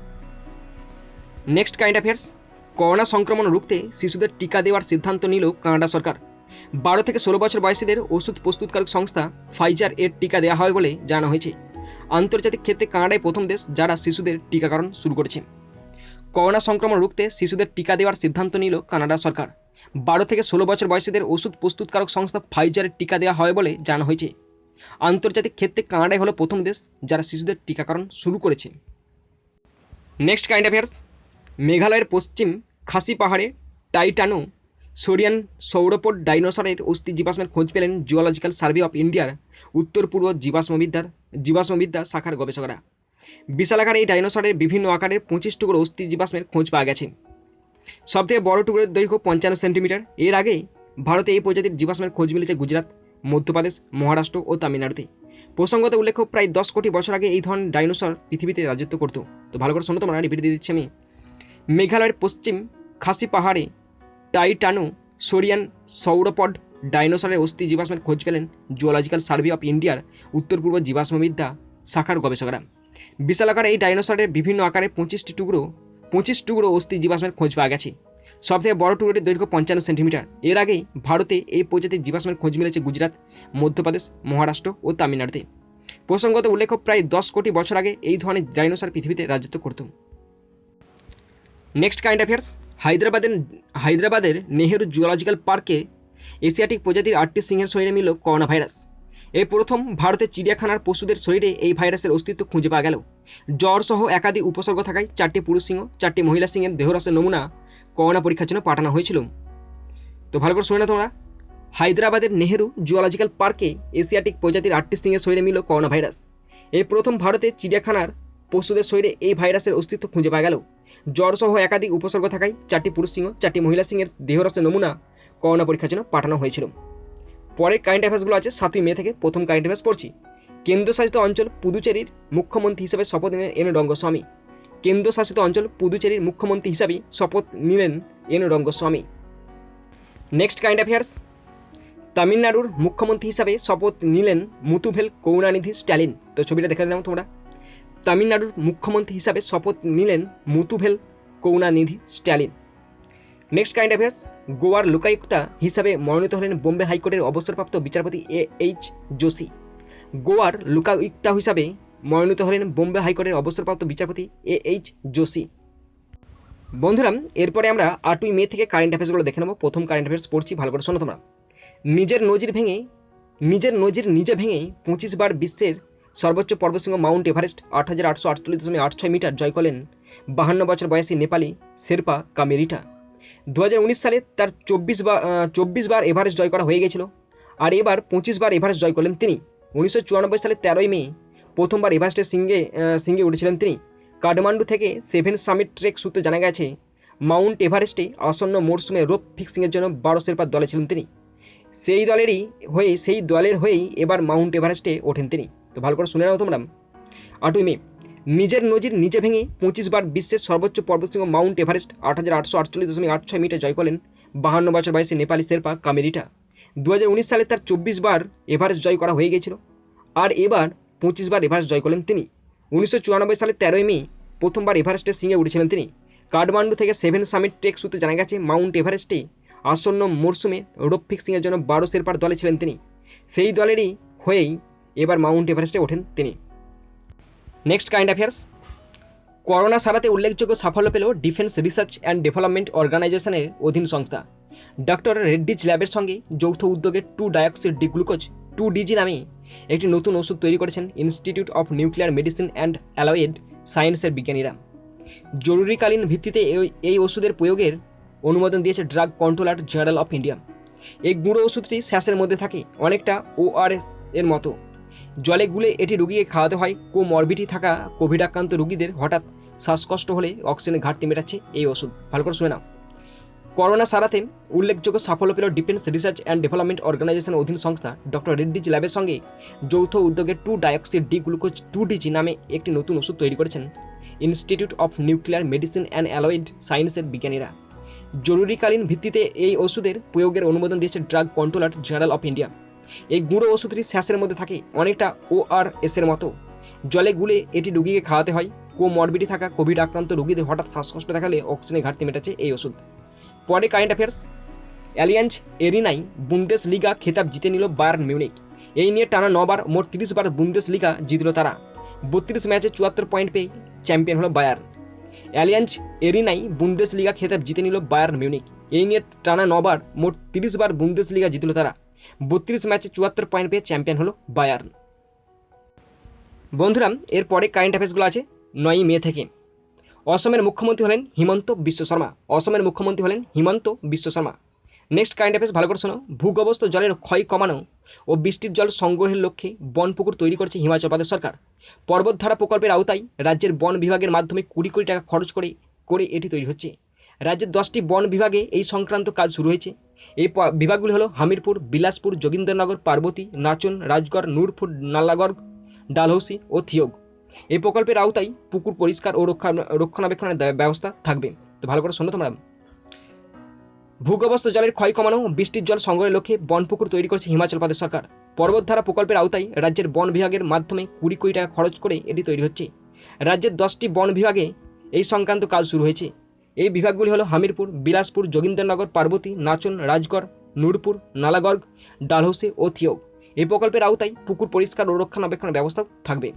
Next current affairs. করোনা সংক্রমণ রুখতে শিশুদের টিকা দেওয়ার সিদ্ধান্ত নিল কানাডা সরকার। 12 থেকে 16 বছর বয়সীদের ওষুধ প্রস্তুতকারক সংস্থা ফাইজার এর টিকা দেওয়া হয় বলে জানানো হয়েছে। আন্তর্জাতিক ক্ষেত্রে কানাডাই প্রথম দেশ যারা শিশুদের টিকাকরণ শুরু করেছে। করোনা সংক্রমণ রুখতে শিশুদের টিকা দেওয়ার সিদ্ধান্ত নিল কানাডা সরকার। 12 থেকে 16 বছর বয়সীদের ওষুধ প্রস্তুতকারক সংস্থা ফাইজারের টিকা দেওয়া হয় বলে জানানো হয়েছে। আন্তর্জাতিক ক্ষেত্রে কানাডাই হলো প্রথম দেশ যারা শিশুদের টিকাকরণ শুরু করেছে। Next current affairs. মেঘালয়ের পশ্চিম খাসি পাহাড়ে টাইটানো সোরিয়ান সৌরপোড ডাইনোসরের অস্থি জীবাশ্মের খোঁজ পেলেন জিওলজিক্যাল সার্ভে অফ ইন্ডিয়ার উত্তর পূর্ব জীবাশ্মবিদ্যা শাখার গবেষকরা। বিশালাকার এই ডাইনোসরের বিভিন্ন আকারের 25 টুকরো অস্থি জীবাশ্মের খোঁজ পাওয়া গেছে। সবথেকে বড় টুকরোর দৈর্ঘ্য 55 সেন্টিমিটার। এর আগে ভারতে এই প্রজাতির জীবাশ্মের খোঁজ মিলেছে গুজরাট, মধ্যপ্রদেশ, মহারাষ্ট্র ও তামিলনাড়ুতে। প্রসঙ্গত উল্লেখ্য, প্রায় 10 কোটি বছর আগে এই ধরনের ডাইনোসর পৃথিবীতে রাজত্ব করত। তো ভালো করে শোনো, তোমরা রিপিট দিয়ে দিচ্ছি আমি। মেঘালয়ের পশ্চিম খাসি পাহাড়ে টাইটানো সোরিয়ান সৌরপড ডাইনোসরের অস্থি জীবাশ্মের খোঁজ পেলেন জিওলজিক্যাল সার্ভে অফ ইন্ডিয়ার উত্তর পূর্ব জীবাশ্মবিদ্যা শাখার গবেষকরা। বিশালাকার এই ডাইনোসরের বিভিন্ন আকারে 25 টুকরো অস্থি জীবাশ্মের খোঁজ পাওয়া গেছে। সবথেকে বড় টুকরোটির দৈর্ঘ্য 55 সেন্টিমিটার। এর আগেই ভারতে এই প্রজাতির জীবাশ্মের খোঁজ মিলেছে গুজরাট, মধ্যপ্রদেশ, মহারাষ্ট্র ও তামিলনাড়ুতে। প্রসঙ্গত উল্লেখ্য, প্রায় 10 কোটি বছর আগে এই ধরনের ডাইনোসর পৃথিবীতে রাজত্ব করত। Next current affairs. হায়দ্রাবাদের নেহেরু জুওলজিক্যাল পার্কে এশিয়াটিক প্রজাতির 8টি সিংহের শরীরে মিলল করোনা ভাইরাস। এই প্রথম ভারতের চিড়িয়াখানার পশুদের শরীরে এই ভাইরাসের অস্তিত্ব খুঁজে পাওয়া গেল। জ্বর সহ একাধিক উপসর্গ থাকায় 4টি পুরুষ সিংহ, 4টি মহিলা সিংহের দেহরসের নমুনা করোনা পরীক্ষার জন্য পাঠানো হয়েছিল। তো ভালো করে শুনে না তোমরা। হায়দ্রাবাদের নেহেরু জুওলজিক্যাল পার্কে এশিয়াটিক প্রজাতির 8টি সিংহের শরীরে মিলল করোনা ভাইরাস। এই প্রথম ভারতের চিড়িয়াখানার পশুদের শরীরে এই ভাইরাসের অস্তিত্ব খুঁজে পাওয়া গেল। জ্বর সহ একাধিক উপসর্গ থাকায় 4টি পুরুষ সিংহ, 4টি মহিলা সিংহের দেহরসের নমুনা করোনা পরীক্ষার জন্য পাঠানো হয়েছিল। পরের কারেন্ট অ্যাফেয়ার্সগুলো আছে 7ই মে থেকে। প্রথম কারেন্ট অ্যাফেয়ার্স পড়ছি। কেন্দ্রশাসিত অঞ্চল পুদুচেরির মুখ্যমন্ত্রী হিসেবে শপথ নিলেন এন রঙ্গস্বামী। কেন্দ্রশাসিত অঞ্চল পুদুচেরির মুখ্যমন্ত্রী হিসাবে শপথ নিলেন N Rangaswamy. Next current affairs. তামিলনাড়ুর মুখ্যমন্ত্রী হিসাবে শপথ নিলেন মুথুভেল করুণানিধি স্ট্যালিন। তো ছবিটা দেখে নিলাম তোমরা। তামিলনাড়ুর মুখ্যমন্ত্রী হিসাবে শপথ নিলেন Muthuvel Karunanidhi Stalin. Next current affairs. গোয়ার লোকায়ুক্তা হিসাবে মনোনীত হলেন বোম্বে হাইকোর্টের অবসরপ্রাপ্ত বিচারপতি এইচ যোশী। গোয়ার লোকায়ুক্তা হিসাবে মনোনীত হলেন বোম্বে হাইকোর্টের অবসরপ্রাপ্ত বিচারপতি এইচ যোশী। বন্ধুরা, এরপরে আমরা 8ই মে থেকে কারেন্ট অ্যাফেয়ার্সগুলো দেখে নেব। প্রথম কারেন্ট অ্যাফেয়ার্স পড়ছি, ভালো করে শোনো তোমরা। নিজের নজির নিজে ভেঙে 25 বার বিশ্বের সর্বোচ্চ পর্বতশৃঙ্গ মাউন্ট এভারেস্ট 8848.86 মিটার জয় করলেন 52 বছর বয়সী নেপালি শেরপা কামেরিটা। 2019 সালে তার 24 বার এভারেস্ট জয় করা হয়ে গেছিল, আর এবার 25 বার এভারেস্ট জয় করলেন তিনি। 1994 সালে 13ই মে প্রথমবার এভারেস্টের সিঙ্গে উঠেছিলেন তিনি। কাঠমান্ডু থেকে 7 সামিট ট্রেক সূত্রে জানা গেছে, মাউন্ট এভারেস্টে আসন্ন মরশুমে রোপ ফিক্সিংয়ের জন্য 12 শেরপার দলে ছিলেন তিনি। সেই দলের হয়েই এবার মাউন্ট এভারেস্টে ওঠেন তিনি। তো ভালো করে শুনে নাও তোমরা। 8ই মে নিজের নজির নিজে ভেঙে 25 বার বিশ্বের সর্বোচ্চ পর্বতশৃঙ্গ মাউন্ট এভারেস্ট 8848.86 মিটার জয় করলেন 52 বছর বয়সী নেপালি শেরপা কামেরিটা। 2019 সালে তার 24 বার এভারেস্ট জয় করা হয়ে গিয়েছিল, আর এবার 25 বার এভারেস্ট জয় করলেন তিনি। 1994 সালে 13ই মে প্রথমবার এভারেস্টের সিঙ্গে উঠেছিলেন তিনি। কাঠমান্ডু থেকে 7 সামিট ট্রেক সূত্রে জানা গেছে, মাউন্ট এভারেস্টে আসন্ন মরশুমে রোপ ফিক্সিংয়ের জন্য 12 শেরপার দলে ছিলেন তিনি। সেই দলেরই হয়েই এবার মাউন্ট এভারেস্টে ওঠেন তিনি। Next current affairs. করোনা সারাতে উল্লেখযোগ্য সাফল্য পেল ডিফেন্স রিসার্চ অ্যান্ড ডেভেলপমেন্ট অর্গানাইজেশনের অধীন সংস্থা ডক্টর রেড্ডিজ ল্যাবের সঙ্গে যৌথ উদ্যোগে 2-ডাইঅক্সি-ডি-গ্লুকোজ 2DG নামে একটি নতুন ওষুধ তৈরি করেছেন institute of nuclear medicine and alloyed সায়েন্সের বিজ্ঞানীরা। জরুরিকালীন ভিত্তিতে এই ওষুধের প্রয়োগের অনুমোদন দিয়েছে drug controller general of India. এই গুঁড়ো ওষুধটি শ্বাসের মধ্যে থাকে, অনেকটা ORS এর মতো। জলে গুলে এটি রুগীকে খাওয়াতে হয়। কোমরবিডিটি থাকা কোভিড আক্রান্ত রুগীদের হঠাৎ শ্বাসকষ্ট হলে অক্সিজেনের ঘাটতি মেটাচ্ছে এই ওষুধ। ভালো করে শুনে নাও। করোনা সারাতে উল্লেখযোগ্য সাফল্য পেল ডিফেন্স রিসার্চ অ্যান্ড ডেভেলপমেন্ট অর্গানাইজেশনের অধীন সংস্থা ডক্টর রেড্ডিজ ল্যাবের সঙ্গে যৌথ উদ্যোগে 2-ডাইঅক্সি-ডি-গ্লুকোজ 2DG নামে একটি নতুন ওষুধ তৈরি করেছেন institute of nuclear medicine and alloyed সায়েন্সের বিজ্ঞানীরা। জরুরিকালীন ভিত্তিতে এই ওষুধের প্রয়োগের অনুমোদন দিয়েছে drug controller general of India. এই গুঁড়ো ওষুধটি শ্বাসের মধ্যে থাকে, অনেকটা ORS এর মতো। জলে গুলে এটি রুগীকে খাওয়াতে হয়। কোমরবিডি থাকা কোভিড আক্রান্ত রুগীদের হঠাৎ শ্বাসকষ্ট দেখালে অক্সিজেনের ঘাটতি মেটাচ্ছে এই ওষুধ। পরে কারেন্ট অ্যাফেয়ার্স। অ্যালিয়াঞ্জ এরিনাই বুন্দেস লিগা খেতাব জিতে নিল বায়ার্ন মিউনিখ। এই নিয়ে টানা 9 বার মোট 30 বার বুন্দেস লিগা জিতল তারা। 32 ম্যাচে 74 পয়েন্ট পেয়ে চ্যাম্পিয়ন হলো বায়ার্ন। অ্যালিয়াঞ্জ এরিনাই বুন্দেস লিগা খেতাব জিতে নিল বায়ার্ন মিউনিখ। এই নিয়ে টানা 9 বার মোট 30 বার বুন্দেস লিগা জিতল তারা। 32 ম্যাচে 74 পয়েন্ট পেয়ে চ্যাম্পিয়ন হলো বায়ার্ন। বন্ধুরা, এরপরে কারেন্ট অ্যাফেয়ার্সগুলো আছে 9ই মে থেকে। অসমের মুখ্যমন্ত্রী হলেন হিমন্ত বিশ্ব শর্মা। অসমের মুখ্যমন্ত্রী হলেন Himanta Biswa Sarma. Next current affairs ভালো করে শোনো। ভূগর্ভস্থ জলের ক্ষয় কমানো ও বৃষ্টির জল সংগ্রহের লক্ষ্যে বন পুকুর তৈরি করছে হিমাচল প্রদেশ সরকার। পর্বতধারা প্রকল্পের আওতায় রাজ্যের বন বিভাগের মাধ্যমে 20 কোটি টাকা খরচ করে এটি তৈরি হচ্ছে। রাজ্যের 10টি বন বিভাগে এই সংক্রান্ত কাজ শুরু হয়েছে। এই বিভাগগুলি হলো হামিরপুর, বিলাসপুর, যোগিন্দরনগর, পার্বতী, নাচন, রাজগড়, নূরপুর, নালাগড়, ডালহৌসি ও থিয়োগ। এই প্রকল্পের আওতায় পুকুর পরিষ্কার ও রক্ষণাবেক্ষণের ব্যবস্থা থাকবে। তো ভালো করে শোনো তোমরা। ভূগর্ভস্থ জলের ক্ষয় কমানো ও বৃষ্টির জল সংগ্রহের লক্ষ্যে বন পুকুর তৈরি করছে হিমাচল প্রদেশ সরকার। পর্বতধারা প্রকল্পের আওতায় রাজ্যের বন বিভাগের মাধ্যমে 20 কোটি টাকা খরচ করে এটি তৈরি হচ্ছে। রাজ্যের 10টি বন বিভাগে এই সংক্রান্ত কাজ শুরু হয়েছে। এই বিভাগগুলি হলো হামিরপুর, বিলাসপুর, যোগিন্দরনগর, পার্বতী, নাচন, রাজগড়, নূরপুর, নালাগড়, ডালহৌসি ও থিয়োগ। এই প্রকল্পের আওতায় পুকুর পরিষ্কার ও রক্ষণাবেক্ষণের ব্যবস্থা থাকবে।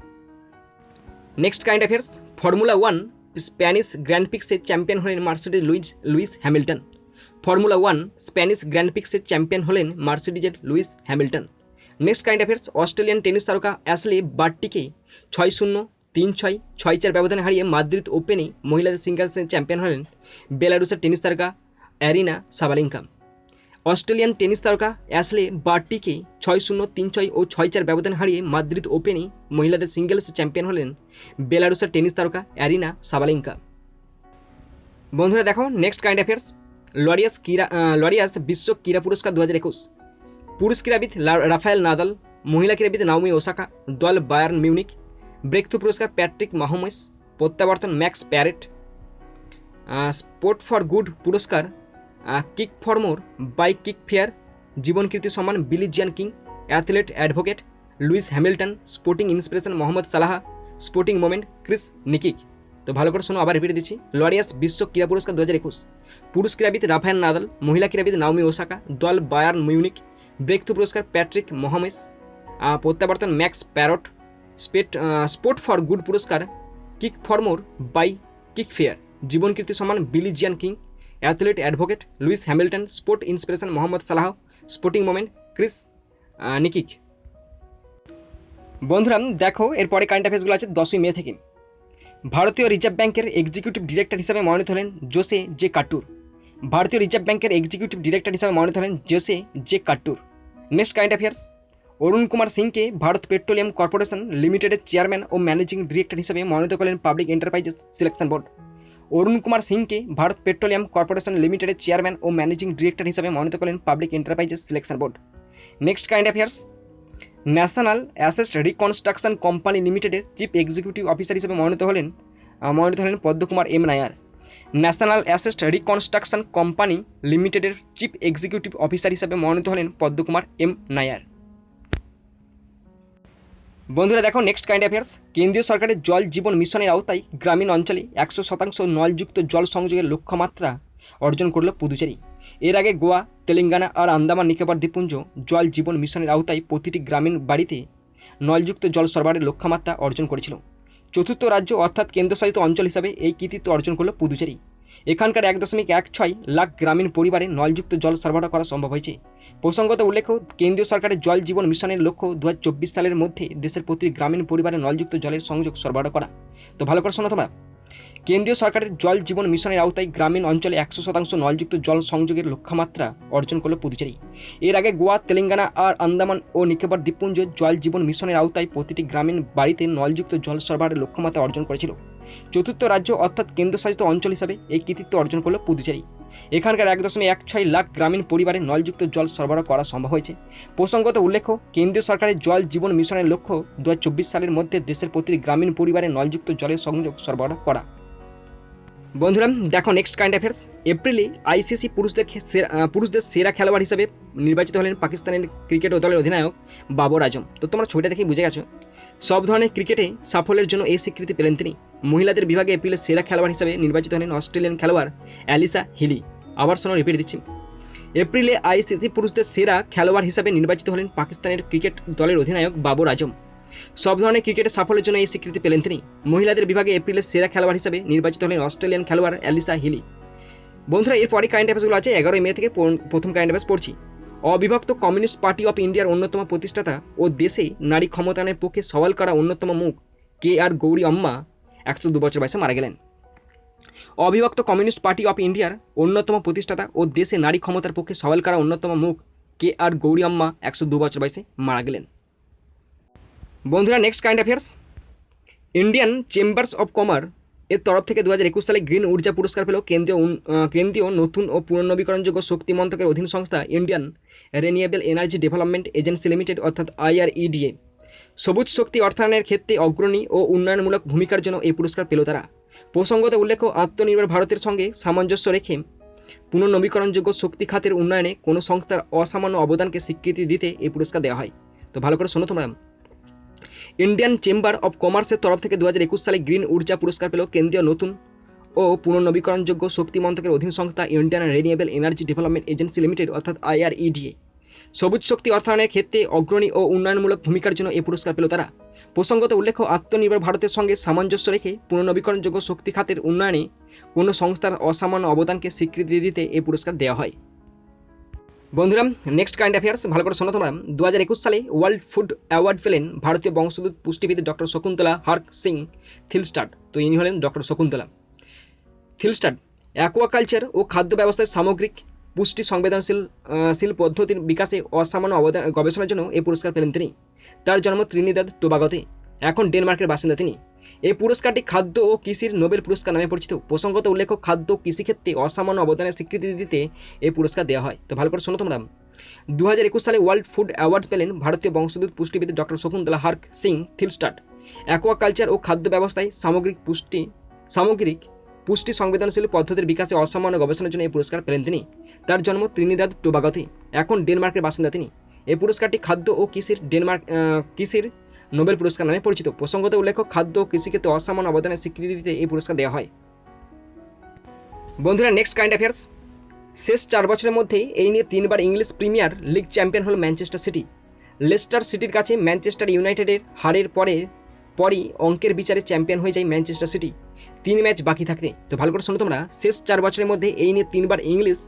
Next current affairs. Formula 1 Spanish grand প্রিক্সের চ্যাম্পিয়ন হলেন Mercedes Lewis Hamilton. Formula 1 Spanish grand প্রিক্সের চ্যাম্পিয়ন হলেন মার্সিডিজের Lewis Hamilton. Next current affairs. Australian tennis তারকা অ্যাশলে বার্টিকে 6-0, 3-6, 6-4 ব্যবধানে হারিয়ে মাদ্রিদ ওপেনে মহিলাদের সিঙ্গলসের চ্যাম্পিয়ন হলেন বেলারুসের টেনিস তারকা অ্যারিনা সাবালেঙ্কা। অস্ট্রেলিয়ান টেনিস তারকা অ্যাশলে বার্টিকে 6-0, 3-6 ও 6-4 ব্যবধানে হারিয়ে মাদ্রিদ ওপেনে মহিলাদের সিঙ্গলসের চ্যাম্পিয়ন হলেন বেলারুসের টেনিস তারকা অ্যারিনা সাবালেঙ্কা। বন্ধুরা দেখো নেক্সট কারেন্ট অ্যাফেয়ার্স। লরিয়াস বিশ্ব ক্রীড়া পুরস্কার 2021। পুরুষ ক্রীড়াবিদ রাফায়েল নাদাল, মহিলা ক্রীড়াবিদ নাওমি ওসাকা, দল বায়ার্ন মিউনিক। ব্রেকথ্রু পুরস্কার প্যাট্রিক মাহোমেস, প্রত্যাবর্তন Max Parrott. Sport for good পুরস্কার kick for more by kick fair, জীবনকীর্তি সম্মান Billie Jean King, athlete advocate Lewis Hamilton, sporting inspiration Mohamed Salah, sporting moment Chris Nikic. তো ভালো করে শোনো, আবার রিপিট দিচ্ছি। লরিয়াস বিশ্ব ক্রীড়া পুরস্কার 2021। পুরুষ ক্রীড়াবিদ রাফায়েল নাদাল, মহিলা ক্রীড়াবিদ নাওমি ওসাকা, দল বায়ার্ন মিউনিক। ব্রেকথ্রু পুরস্কার প্যাট্রিক মাহোমেস, প্রত্যাবর্তন Max Parrott. Sport for good পুরস্কার kick for more by kick fair, জীবনকীর্তি সম্মান Billie Jean King, athlete advocate Lewis Hamilton, sport inspiration Mohamed Salah, sporting moment Chris Nikic. বন্ধুরা দেখো এরপরে current অ্যাফেয়ার্সগুলো আছে 10ই মে থেকে। ভারতীয় রিজার্ভ ব্যাংকের এক্সিকিউটিভ ডিরেক্টর হিসাবে মনোনীত হলেন জোসে জে কাট্টুর। ভারতীয় রিজার্ভ ব্যাংকের এক্সিকিউটিভ ডিরেক্টর হিসাবে মনোনীত হলেন Jose J Kattoor. Next current affairs. Arun Kumar সিংকে ভারত পেট্রোলিয়াম কর্পোরেশন লিমিটেডের চেয়ারম্যান ও ম্যানেজিং ডিরেক্টর হিসাবে মনোনীত করলেন public enterprises selection board. Arun Kumar সিংকে ভারত পেট্রোলিয়াম কর্পোরেশন লিমিটেডের চেয়ারম্যান ও ম্যানেজিং ডিরেক্টর হিসাবে মনোনীত করলেন public enterprises selection board. Next current affairs. National asset reconstruction company লিমিটেডের চিফ এক্সিকিউটিভ অফিসার হিসেবে মনোনীত হলেন Padmakumar M Nair. National asset reconstruction company লিমিটেডের চিফ এক্সিকিউটিভ অফিসার হিসেবে মনোনীত হলেন পদ্মকুমার এম নায়ার। বন্ধুরা দেখো নেক্সট কারেন্ট অ্যাফেয়ার্স। কেন্দ্রীয় সরকারের জল জীবন মিশনের আওতায় গ্রামীণ অঞ্চলে 100% নলযুক্ত জল সংযোগের লক্ষ্যমাত্রা অর্জন করল পুদুচেরি। এর আগে গোয়া, তেলেঙ্গানা আর আন্দামান নিকোবর দ্বীপপুঞ্জ জল জীবন মিশনের আওতায় প্রতিটি গ্রামীণ বাড়িতে নলযুক্ত জল সরবরাহের লক্ষ্যমাত্রা অর্জন করেছিল। চতুর্থ রাজ্য অর্থাৎ কেন্দ্রশাসিত অঞ্চল হিসাবে এই কৃতিত্ব অর্জন করল পুদুচেরি। এখানকার 1.16 লাখ গ্রামীণ পরিবারে নলযুক্ত জল সরবরাহ করা সম্ভব হয়েছে। প্রসঙ্গত উল্লেখ্য, কেন্দ্রীয় সরকারের জল জীবন মিশনের লক্ষ্য 2024 সালের মধ্যে দেশের প্রতি গ্রামীণ পরিবারে নলযুক্ত জলের সংযোগ সরবরাহ করা। তো ভালো করে শোনো তোমরা। কেন্দ্রীয় সরকারের জল জীবন মিশনের আওতায় গ্রামীণ অঞ্চলে 100% নলযুক্ত জল সংযোগের লক্ষ্যমাত্রা অর্জন করল পুদুচেরি। এর আগে গোয়া, তেলেঙ্গানা আর আন্দামান ও নিকোবর দ্বীপপুঞ্জ জল জীবন মিশনের আওতায় প্রতিটি গ্রামীণ বাড়িতে নলযুক্ত জল সরবরাহের লক্ষ্যমাত্রা অর্জন করেছিল। চতুর্থ রাজ্য অর্থাৎ কেন্দ্রশাসিত অঞ্চল হিসাবে এই কৃতিত্ব অর্জন করল পুদুচেরি। এখানকার 1.16 লাখ গ্রামীণ পরিবারে নলযুক্ত জল সরবরাহ করা সম্ভব হয়েছে। প্রসঙ্গত উল্লেখ্য, কেন্দ্রীয় সরকারের জল জীবন মিশনের লক্ষ্য 2024 সালের মধ্যে দেশের প্রতিটি গ্রামীণ পরিবারে নলযুক্ত জলের সংযোগ সরবরাহ করা। বন্ধুরা দেখো নেক্সট কারেন্ট অ্যাফেয়ার্স। এপ্রিলে আইসিসি পুরুষদের সেরা খেলোয়াড় হিসেবে নির্বাচিত হলেন পাকিস্তানের ক্রিকেট দলের অধিনায়ক বাবর আজম। তো তোমরা ছবিটা দেখে বুঝে গেছো, সব ধরনের ক্রিকেটে সাফল্যের জন্য এই স্বীকৃতি পেলেন তিনি। মহিলাদের বিভাগে এপ্রিলে সেরা খেলোয়াড় হিসেবে নির্বাচিত হলেন অস্ট্রেলিয়ান খেলোয়াড় অ্যালিসা হিলি। আবার শোনো, রিপিট দিচ্ছি। এপ্রিলে আইসিসি পুরুষদের সেরা খেলোয়াড় হিসেবে নির্বাচিত হলেন পাকিস্তানের ক্রিকেট দলের অধিনায়ক বাবর আজম। সব ধরনের ক্রিকেটে সাফল্যের জন্য এই স্বীকৃতি পেলেন তিনি। মহিলাদের বিভাগে এপ্রিলের সেরা খেলোয়াড় হিসেবে নির্বাচিত হলেন অস্ট্রেলিয়ান খেলোয়াড় অ্যালিসা হিলি। বন্ধুরা এরপরে কারেন্ট অ্যাফেয়ার্সগুলো আছে 11 মে থেকে প্রথম কারেন্ট অ্যাফেয়ার্স পড়ছি। অবিভক্ত কমিউনিস্ট পার্টি অফ ইন্ডিয়ার অন্যতম প্রতিষ্ঠাতা ও দেশে নারী ক্ষমতায়নের পক্ষে সওয়াল করা অন্যতম মুখ KR গৌরী আম্মা 102 বছর বয়সে মারা গেলেন। অবিভক্ত কমিউনিস্ট পার্টি অফ ইন্ডিয়ার অন্যতম প্রতিষ্ঠাতা ও দেশে নারী ক্ষমতার পক্ষে সওয়াল করা অন্যতম মুখ KR গৌরীআম্মা 102 বছর বয়সে মারা গেলেন। বন্ধুরা, next current affairs. Indian chambers of commerce এর তরফ থেকে 2021 সালে গ্রিন ঊর্জা পুরস্কার পেল কেন্দ্রীয় নতুন ও পুনর্নবীকরণযোগ্য শক্তি মন্ত্রকের অধীন সংস্থা Indian renewable energy development agency limited অর্থাৎ IREDA। সবুজ শক্তি অর্থায়নের ক্ষেত্রে অগ্রণী ও উন্নয়নমূলক ভূমিকার জন্য এই পুরস্কার পেল তারা। প্রসঙ্গত উল্লেখ্য, আত্মনির্ভর ভারতের সঙ্গে সামঞ্জস্য রেখে পুনর্নবীকরণযোগ্য শক্তি খাতের উন্নয়নে কোনো সংস্থার অসামান্য অবদানকে স্বীকৃতি দিতে এই পুরস্কার দেওয়া হয়। তো ভালো করে শোনো তোমরা। ইন্ডিয়ান চেম্বার অফ কমার্সের তরফ থেকে 2021 সালে গ্রিন ঊর্জা পুরস্কার পেল কেন্দ্রীয় নতুন ও পুনর্নবীকরণযোগ্য শক্তি মন্ত্রকের অধীন সংস্থা Indian renewable energy development agency limited অর্থাৎ IREDA। সবুজ শক্তি অর্থায়নের ক্ষেত্রে অগ্রণী ও উন্নয়নমূলক ভূমিকার জন্য এই পুরস্কার পেল তারা। প্রসঙ্গত উল্লেখ্য, আত্মনির্ভর ভারতের সঙ্গে সামঞ্জস্য রেখে পুনর্নবীকরণযোগ্য শক্তি খাতের উন্নয়নে কোনো সংস্থার অসামান্য অবদানকে স্বীকৃতি দিতে এই পুরস্কার দেওয়া হয়। বন্ধুরা, নেক্সট কারেন্ট অ্যাফেয়ার্স ভালো করে শোনো তোমরা। 2021 সালে ওয়ার্ল্ড ফুড অ্যাওয়ার্ড পেলেন ভারতীয় বংশোদ্ভূত পুষ্টিবিদ ডক্টর শকুন্তলা হার্ক সিং থিলস্টাড। তো ইনি হলেন ডক্টর শকুন্তলা থিলস্টাড। অ্যাকোয়াকালচার ও খাদ্য ব্যবস্থায় সামগ্রিক পুষ্টি সংবেদনশীল পদ্ধতির বিকাশে অসামান্য অবদান গবেষণার জন্য এই পুরস্কার পেলেন তিনি। তার জন্ম ত্রিনিদাদ টোবাগোতে, এখন ডেনমার্কের বাসিন্দা তিনি। এই পুরস্কারটি খাদ্য ও কৃষির নোবেল পুরস্কার নামে পরিচিত। প্রসঙ্গত উল্লেখ্য, খাদ্য ও কৃষিক্ষেত্রে অসামান্য অবদানের স্বীকৃতি দিতে এই পুরস্কার দেওয়া হয়। তো ভালো করে শোনো তোমরা। 2021 সালে ওয়ার্ল্ড ফুড অ্যাওয়ার্ড পেলেন ভারতীয় বংশোদ্ভূত পুষ্টিবিদ ডক্টর শকুন্তলা হার্ক সিং থিলস্টাড। অ্যাকোয়াকালচার ও খাদ্য ব্যবস্থায় সামগ্রিক পুষ্টি সংবেদনশীল পদ্ধতির বিকাশে অসামান্য গবেষণার জন্য এই পুরস্কার পেলেন তিনি। তার জন্ম ত্রিনিদাদ টোবাগোতে, এখন ডেনমার্কের বাসিন্দা তিনি। এই পুরস্কারটি খাদ্য ও কৃষির নোবেল পুরস্কার নামে পরিচিত। প্রসঙ্গত উল্লেখ্য, খাদ্য ও কৃষিক্ষেত্রে অসামান্য অবদানের স্বীকৃতি দিতে এই পুরস্কার দেওয়া হয়। বন্ধুরা, নেক্সট কারেন্ট অ্যাফেয়ার্স। শেষ 4 বছরের মধ্যেই এই নিয়ে 3বার ইংলিশ প্রিমিয়ার লিগ চ্যাম্পিয়ন হল ম্যানচেস্টার সিটি। লেস্টার সিটির কাছে ম্যানচেস্টার ইউনাইটেডের হারের পরই অঙ্কের বিচারে চ্যাম্পিয়ন হয়ে যায় ম্যানচেস্টার সিটি 3 ম্যাচ বাকি থাকতে। তো ভালো করে শোনো তোমরা। শেষ 4 বছরের মধ্যে এই নিয়ে 3বার ইংলিশ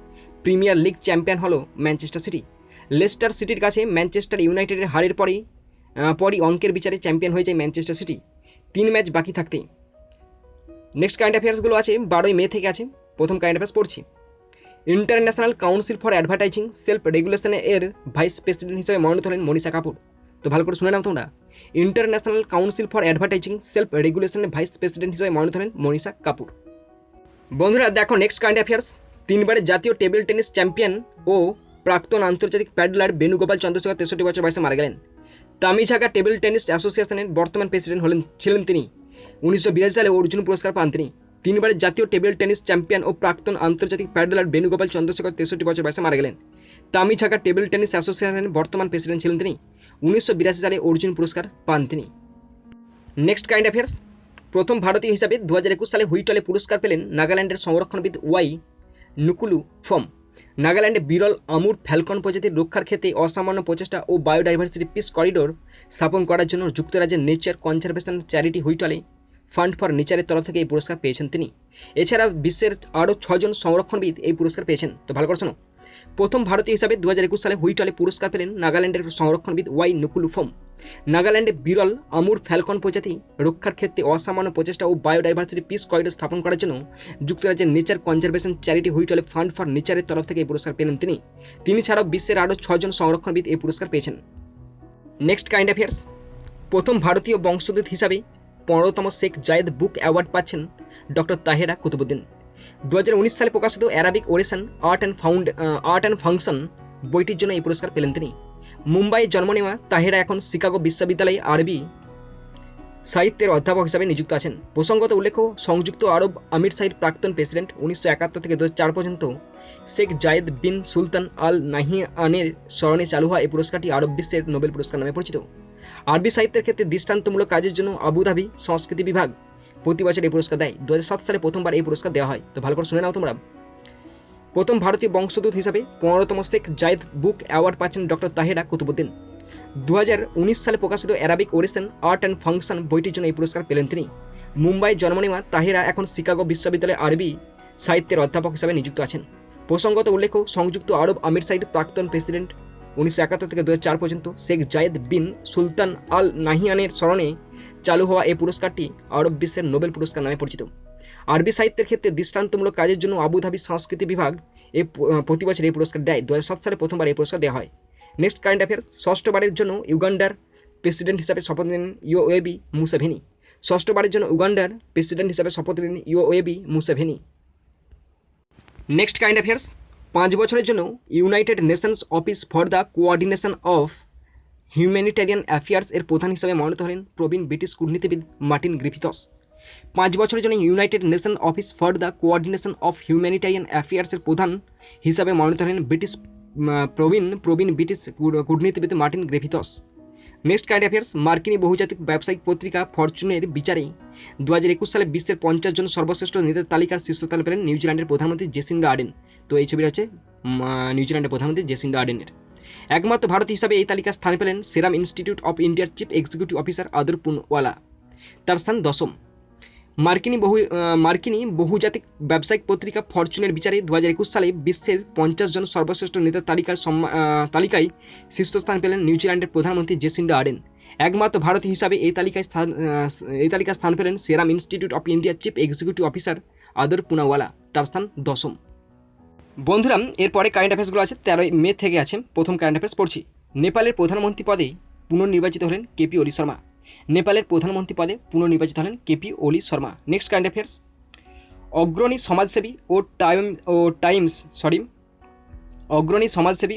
প্রিমিয়ার লিগ চ্যাম্পিয়ন হলো ম্যানচেস্টার সিটি। লেস্টার সিটির কাছে ম্যানচেস্টার ইউনাইটেডের হারের পরই অঙ্কের বিচারে চ্যাম্পিয়ন হয়ে যায় ম্যানচেস্টার সিটি 3 ম্যাচ বাকি থাকতেই। নেক্সট কারেন্ট অ্যাফেয়ার্সগুলো আছে 12 মে থেকে আছে। প্রথম কারেন্ট অ্যাফেয়ার্স পড়ছি। International council for advertising self regulation এর ভাইস প্রেসিডেন্ট হিসেবে মনোনীত হলেন মনীষা কাপুর। তো ভালো করে শুনে নাও তোমরা। International council for advertising self রেগুলেশনের ভাইস প্রেসিডেন্ট হিসেবে মনোনীত হলেন মনীষা কাপুর। বন্ধুরা দেখো, নেক্সট কারেন্ট অ্যাফেয়ার্স। 3বারের জাতীয় টেবিল টেনিস চ্যাম্পিয়ন ও প্রাক্তন আন্তর্জাতিক প্যাডলার বেণুগোপাল চন্দ্রশেখর 63 বছর বয়সে মারা গেলেন। তামিঝাগা টেবিল টেনিস অ্যাসোসিয়েশনের বর্তমান প্রেসিডেন্ট ছিলেন তিনি। 1982 সালে অর্জুন পুরস্কার পান তিনি। 3বারের জাতীয় টেবিল টেনিস চ্যাম্পিয়ন ও প্রাক্তন আন্তর্জাতিক প্যাডলার বেণুগোপাল চন্দ্রশেখর 63 বছর বয়সে মারা গেলেন। তামিঝাগা টেবিল টেনিস অ্যাসোসিয়েশনের বর্তমান প্রেসিডেন্ট ছিলেন তিনি। 1982 সালে অর্জুন পুরস্কার পান তিনি। Next current affairs. প্রথম ভারতীয় হিসাবে 2021 সালে হুইটলে পুরস্কার পেলেন নাগাল্যান্ডের সংরক্ষণবিদ ওয়াই নুকুলুফম। নাগাল্যান্ডে বিরল আমুর ফ্যালকন প্রজাতির রক্ষার ক্ষেত্রে অসামান্য প্রচেষ্টা ও বায়োডাইভার্সিটি পিস করিডোর স্থাপন করার জন্য যুক্তরাজ্যের nature conservation charity Whitley fund for নেচারের তরফ থেকে এই পুরস্কার পেয়েছেন তিনি। এছাড়া বিশ্বের আরও 6 জন সংরক্ষণবিদ এই পুরস্কার পেয়েছেন। তো ভালো করে শোনো। প্রথম ভারতীয় হিসাবে 2021 সালে হুইটলে পুরস্কার পেলেন নাগাল্যান্ডের সংরক্ষণবিদ ওয়াই নুকুলুফম। নাগাল্যান্ডে বিরল আমুর ফ্যালকন প্রজাতি রক্ষার ক্ষেত্রে অসামান্য প্রচেষ্টা ও বায়োডাইভার্সিটি পিস করিডোর স্থাপন করার জন্য যুক্তরাজ্যের nature conservation charity Whitley fund for নেচারের তরফ থেকে এই পুরস্কার পেলেন তিনি ছাড়াও বিশ্বের আরও 6 জন সংরক্ষণবিদ এই পুরস্কার পেয়েছেন। Next current affairs. প্রথম ভারতীয় বংশোদ্ভূত হিসাবে 15তম শেখ জায়েদ বুক অ্যাওয়ার্ড পাচ্ছেন ডক্টর তাহেরা কুতুবুদ্দিন। 2019 সালে প্রকাশিত অ্যারাবিক ওরেশন আর্ট অ্যান্ড ফাংশন বইটির জন্য এই পুরস্কার পেলেন তিনি। মুম্বাইয়ে জন্ম নেওয়া তাহেরা এখন শিকাগো বিশ্ববিদ্যালয়ে আরবি সাহিত্যের অধ্যাপক হিসাবে নিযুক্ত আছেন। প্রসঙ্গত উল্লেখ্য, সংযুক্ত আরব আমিরশাহীর প্রাক্তন প্রেসিডেন্ট 1971 থেকে 2004 পর্যন্ত শেখ জায়েদ বিন সুলতান আল নাহিয়ানের স্মরণে চালু হওয়া এই পুরস্কারটি আরব বিশ্বের নোবেল পুরস্কার নামে পরিচিত। আরবি সাহিত্যের ক্ষেত্রে দৃষ্টান্তমূলক কাজের জন্য আবুধাবি সংস্কৃতি বিভাগ প্রতি বছর এই পুরস্কার দেয়। 2007 সালে প্রথমবার এই পুরস্কার দেওয়া হয়। তো ভালো করে শুনে নাও তোমরা। প্রথম ভারতীয় বংশোদ্ভূত হিসাবে 15তম শেখ জায়েদ বুক অ্যাওয়ার্ড পাচ্ছেন ডক্টর তাহেরা কুতুবুদ্দিন। 2019 সালে প্রকাশিত অ্যারাবিক ওরেশন আর্ট অ্যান্ড ফাংশন বইটির জন্য এই পুরস্কার পেলেন তিনি। মুম্বাই জন্ম নেওয়া তাহেরা এখন শিকাগো বিশ্ববিদ্যালয়ে আরবি সাহিত্যের অধ্যাপক হিসাবে নিযুক্ত আছেন। প্রসঙ্গত উল্লেখ্য, সংযুক্ত আরব আমিরশাহীর প্রাক্তন প্রেসিডেন্ট 1971 থেকে 2004 পর্যন্ত শেখ জায়েদ বিন সুলতান আল নাহিয়ানের স্মরণে চালু হওয়া এই পুরস্কারটি আরব বিশ্বের নোবেল পুরস্কার নামে পরিচিত। আরবি সাহিত্যের ক্ষেত্রে দৃষ্টান্তমূলক কাজের জন্য আবুধাবি সংস্কৃতি বিভাগ প্রতি বছর এই পুরস্কার দেয়। 2007 সালে প্রথমবার এই পুরস্কার দেওয়া হয়। নেক্সট কারেন্ট অ্যাফেয়ার্স, ষষ্ঠবারের জন্য উগান্ডার প্রেসিডেন্ট হিসাবে শপথ নিলেন ইয়োওয়েবি মুসেভেনি। ষষ্ঠবারের জন্য উগান্ডার প্রেসিডেন্ট হিসাবে শপথ নিলেন Yoweri Museveni. Next current affairs, 5 বছরের জন্য United Nations office for the coordination of humanitarian affairs এর প্রধান হিসাবে মনোনীত হলেন প্রবীণ ব্রিটিশ কূটনীতিবিদ মার্টিন গ্রিফিথস। 5 বছরের জন্য United Nation office for the coordination of humanitarian অ্যাফেয়ার্সের প্রধান হিসাবে মনোনীত হলেন প্রবীণ ব্রিটিশ কূটনীতিবিদ Martin Griffiths. Next current affairs, মার্কিনী বহুজাতিক ব্যবসায়িক পত্রিকা ফরচুনের বিচারে 2021 সালে বিশ্বের 50 জন সর্বশ্রেষ্ঠ নেতার তালিকার শীর্ষস্থান পেলেন নিউজিল্যান্ডের প্রধানমন্ত্রী জেসিন্ডা আর্ডেন। তো এই ছবিটা হচ্ছে নিউজিল্যান্ডের প্রধানমন্ত্রী জেসিন্ডা আর্ডেনের। একমাত্র ভারত হিসাবে এই তালিকার স্থান পেলেন সেরাম ইনস্টিটিউট অফ ইন্ডিয়ার চিফ এক্সিকিউটিভ অফিসার আদর পুনওয়ালা, তার স্থান 10ম। মার্কিনী বহুজাতিক ব্যবসায়িক পত্রিকা ফরচুনের বিচারে 2021 সালে বিশ্বের 50 জন সর্বশ্রেষ্ঠ নেতার তালিকায় শীর্ষস্থান পেলেন নিউজিল্যান্ডের প্রধানমন্ত্রী জেসিন্ডা আর্ডেন। একমাত্র ভারত হিসাবে এই তালিকায় স্থান পেলেন সেরাম ইনস্টিটিউট অফ ইন্ডিয়ার চিফ এক্সিকিউটিভ অফিসার আদর পুনাওয়ালা, তার স্থান 10ম। বন্ধুরা, এরপরে কারেন্ট অ্যাফেয়ার্সগুলো আছে 13 মে থেকে আছে। প্রথম কারেন্ট অ্যাফেয়ার্স পড়ছি। নেপালের প্রধানমন্ত্রী পদে পুনর্নির্বাচিত হলেন কেপি ওলি শর্মা। নেপালের প্রধানমন্ত্রী পদে পুনর্নির্বাচিত হলেন কেপি ওলি শর্মা। নেক্সট কারেন্ট অ্যাফেয়ার্স, অগ্রণী সমাজসেবী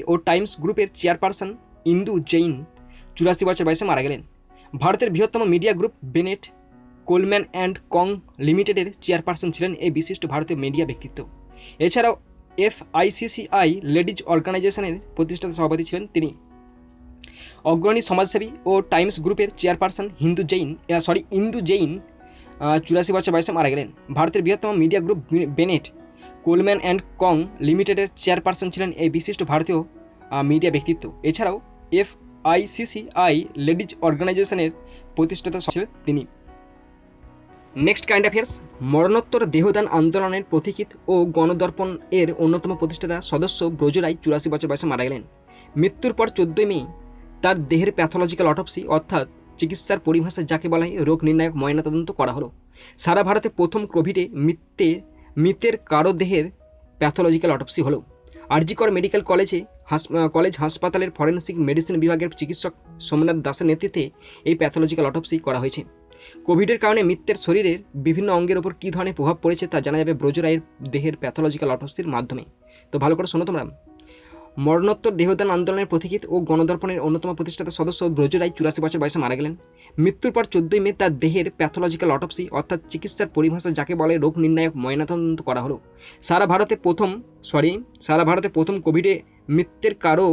ও টাইমস গ্রুপের চেয়ারপারসন ইন্দু জৈন 84 বছর বয়সে মারা গেলেন। ভারতের বৃহত্তম media group Bennett Coleman and Co লিমিটেডের চেয়ারপারসন ছিলেন এই বিশিষ্ট ভারতীয় মিডিয়া ব্যক্তিত্ব। এছাড়াও FICCI লেডিজ অর্গানাইজেশনের প্রতিষ্ঠাতা সভাপতি ছিলেন তিনি। অগ্রণী সমাজসেবী ও টাইমস গ্রুপের চেয়ারপারসন ইন্দু জৈন 84 বছর বয়সে মারা গেলেন। ভারতের বৃহত্তম media group Bennett Coleman and Co লিমিটেডের চেয়ারপারসন ছিলেন এই বিশিষ্ট ভারতীয় মিডিয়া ব্যক্তিত্ব। এছাড়াও FICCI লেডিজ অর্গানাইজেশনের প্রতিষ্ঠাতা ছিলেন তিনি। নেক্সট কারেন্ট অ্যাফেয়ার্স, মরণোত্তর দেহদান আন্দোলনের পথিকৃৎ ও গণদর্পণ এর অন্যতম প্রতিষ্ঠাতা সদস্য ব্রজরাই 84 বছর বয়সে মারা গেলেন। মৃত্যুর পর 14 মে তার দেহের প্যাথোলজিক্যাল অটোপসি অর্থাৎ চিকিৎসার পরিভাষায় যাকে বলা হয় রোগ নির্ণায়ক ময়নাতদন্ত করা হলো। সারা ভারতে প্রথম কোভিডে মৃতের কারো দেহের প্যাথোলজিক্যাল অটোপসি হলো। আরজিকর মেডিকেল কলেজ হাসপাতালের ফরেনসিক মেডিসিন বিভাগের চিকিৎসক সোমনাথ দাসের নেতৃত্বে এই প্যাথোলজিক্যাল অটোপসি করা হয়েছে। কোভিডের কারণে মৃতের শরীরের বিভিন্ন অঙ্গের ওপর কী ধরনের প্রভাব পড়েছে তা জানা যাবে ব্রজরায়ের দেহের প্যাথোলজিক্যাল অটোপসির মাধ্যমে। তো ভালো করে শোনো তোমরা। মরণোত্তর দেহদান আন্দোলনের পথিকৃৎ ও গণদর্পণের অন্যতম প্রতিষ্ঠাতা সদস্য ব্রজরায় 84 বছর বয়সে মারা গেলেন। মৃত্যুর পর 14 মে তার দেহের প্যাথোলজিক্যাল অটোপসি অর্থাৎ চিকিৎসার পরিভাষা যাকে বলে রোগ নির্ণায়ক ময়নাতদন্ত করা হলো। সারা ভারতে প্রথম কোভিডে মৃত্যুর কারো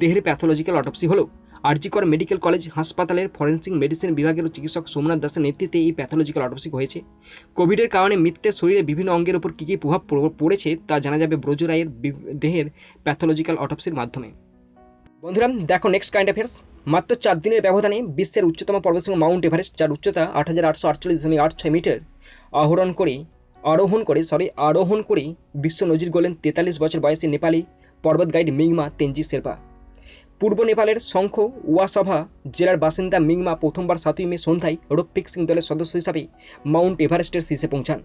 দেহের প্যাথোলজিক্যাল অটোপসি হলো। আরজিকর মেডিকেল কলেজ হাসপাতালের ফরেনসিক মেডিসিন বিভাগের চিকিৎসক সোমনাথ দাসের নেতৃত্বে এই প্যাথোলজিক্যাল অটোপসি হয়েছে। কোভিডের কারণে মৃতের শরীরে বিভিন্ন অঙ্গের উপর কী কী প্রভাব পড়েছে তা জানা যাবে ব্রজরায়ের দেহের প্যাথোলজিক্যাল অটোপসির মাধ্যমে। বন্ধুরা দেখো নেক্সট কারেন্ট অ্যাফেয়ার্স, মাত্র 4 দিনের ব্যবধানে বিশ্বের উচ্চতম পর্বতশৃঙ্গ মাউন্ট এভারেস্ট, যার উচ্চতা 8848.86 মিটার আরোহণ করে বিশ্ব নজির গড়লেন 43 বছর বয়সী নেপালি পর্বত গাইড মিংমা তেনজি শেরপা। পূর্ব নেপালের শঙ্খ ওয়াসভা জেলার বাসিন্দা মিংমা প্রথমবার 7 মে সন্ধ্যায় রোপ ফিক্সিং দলের সদস্য হিসাবে মাউন্ট এভারেস্টের শীর্ষে পৌঁছান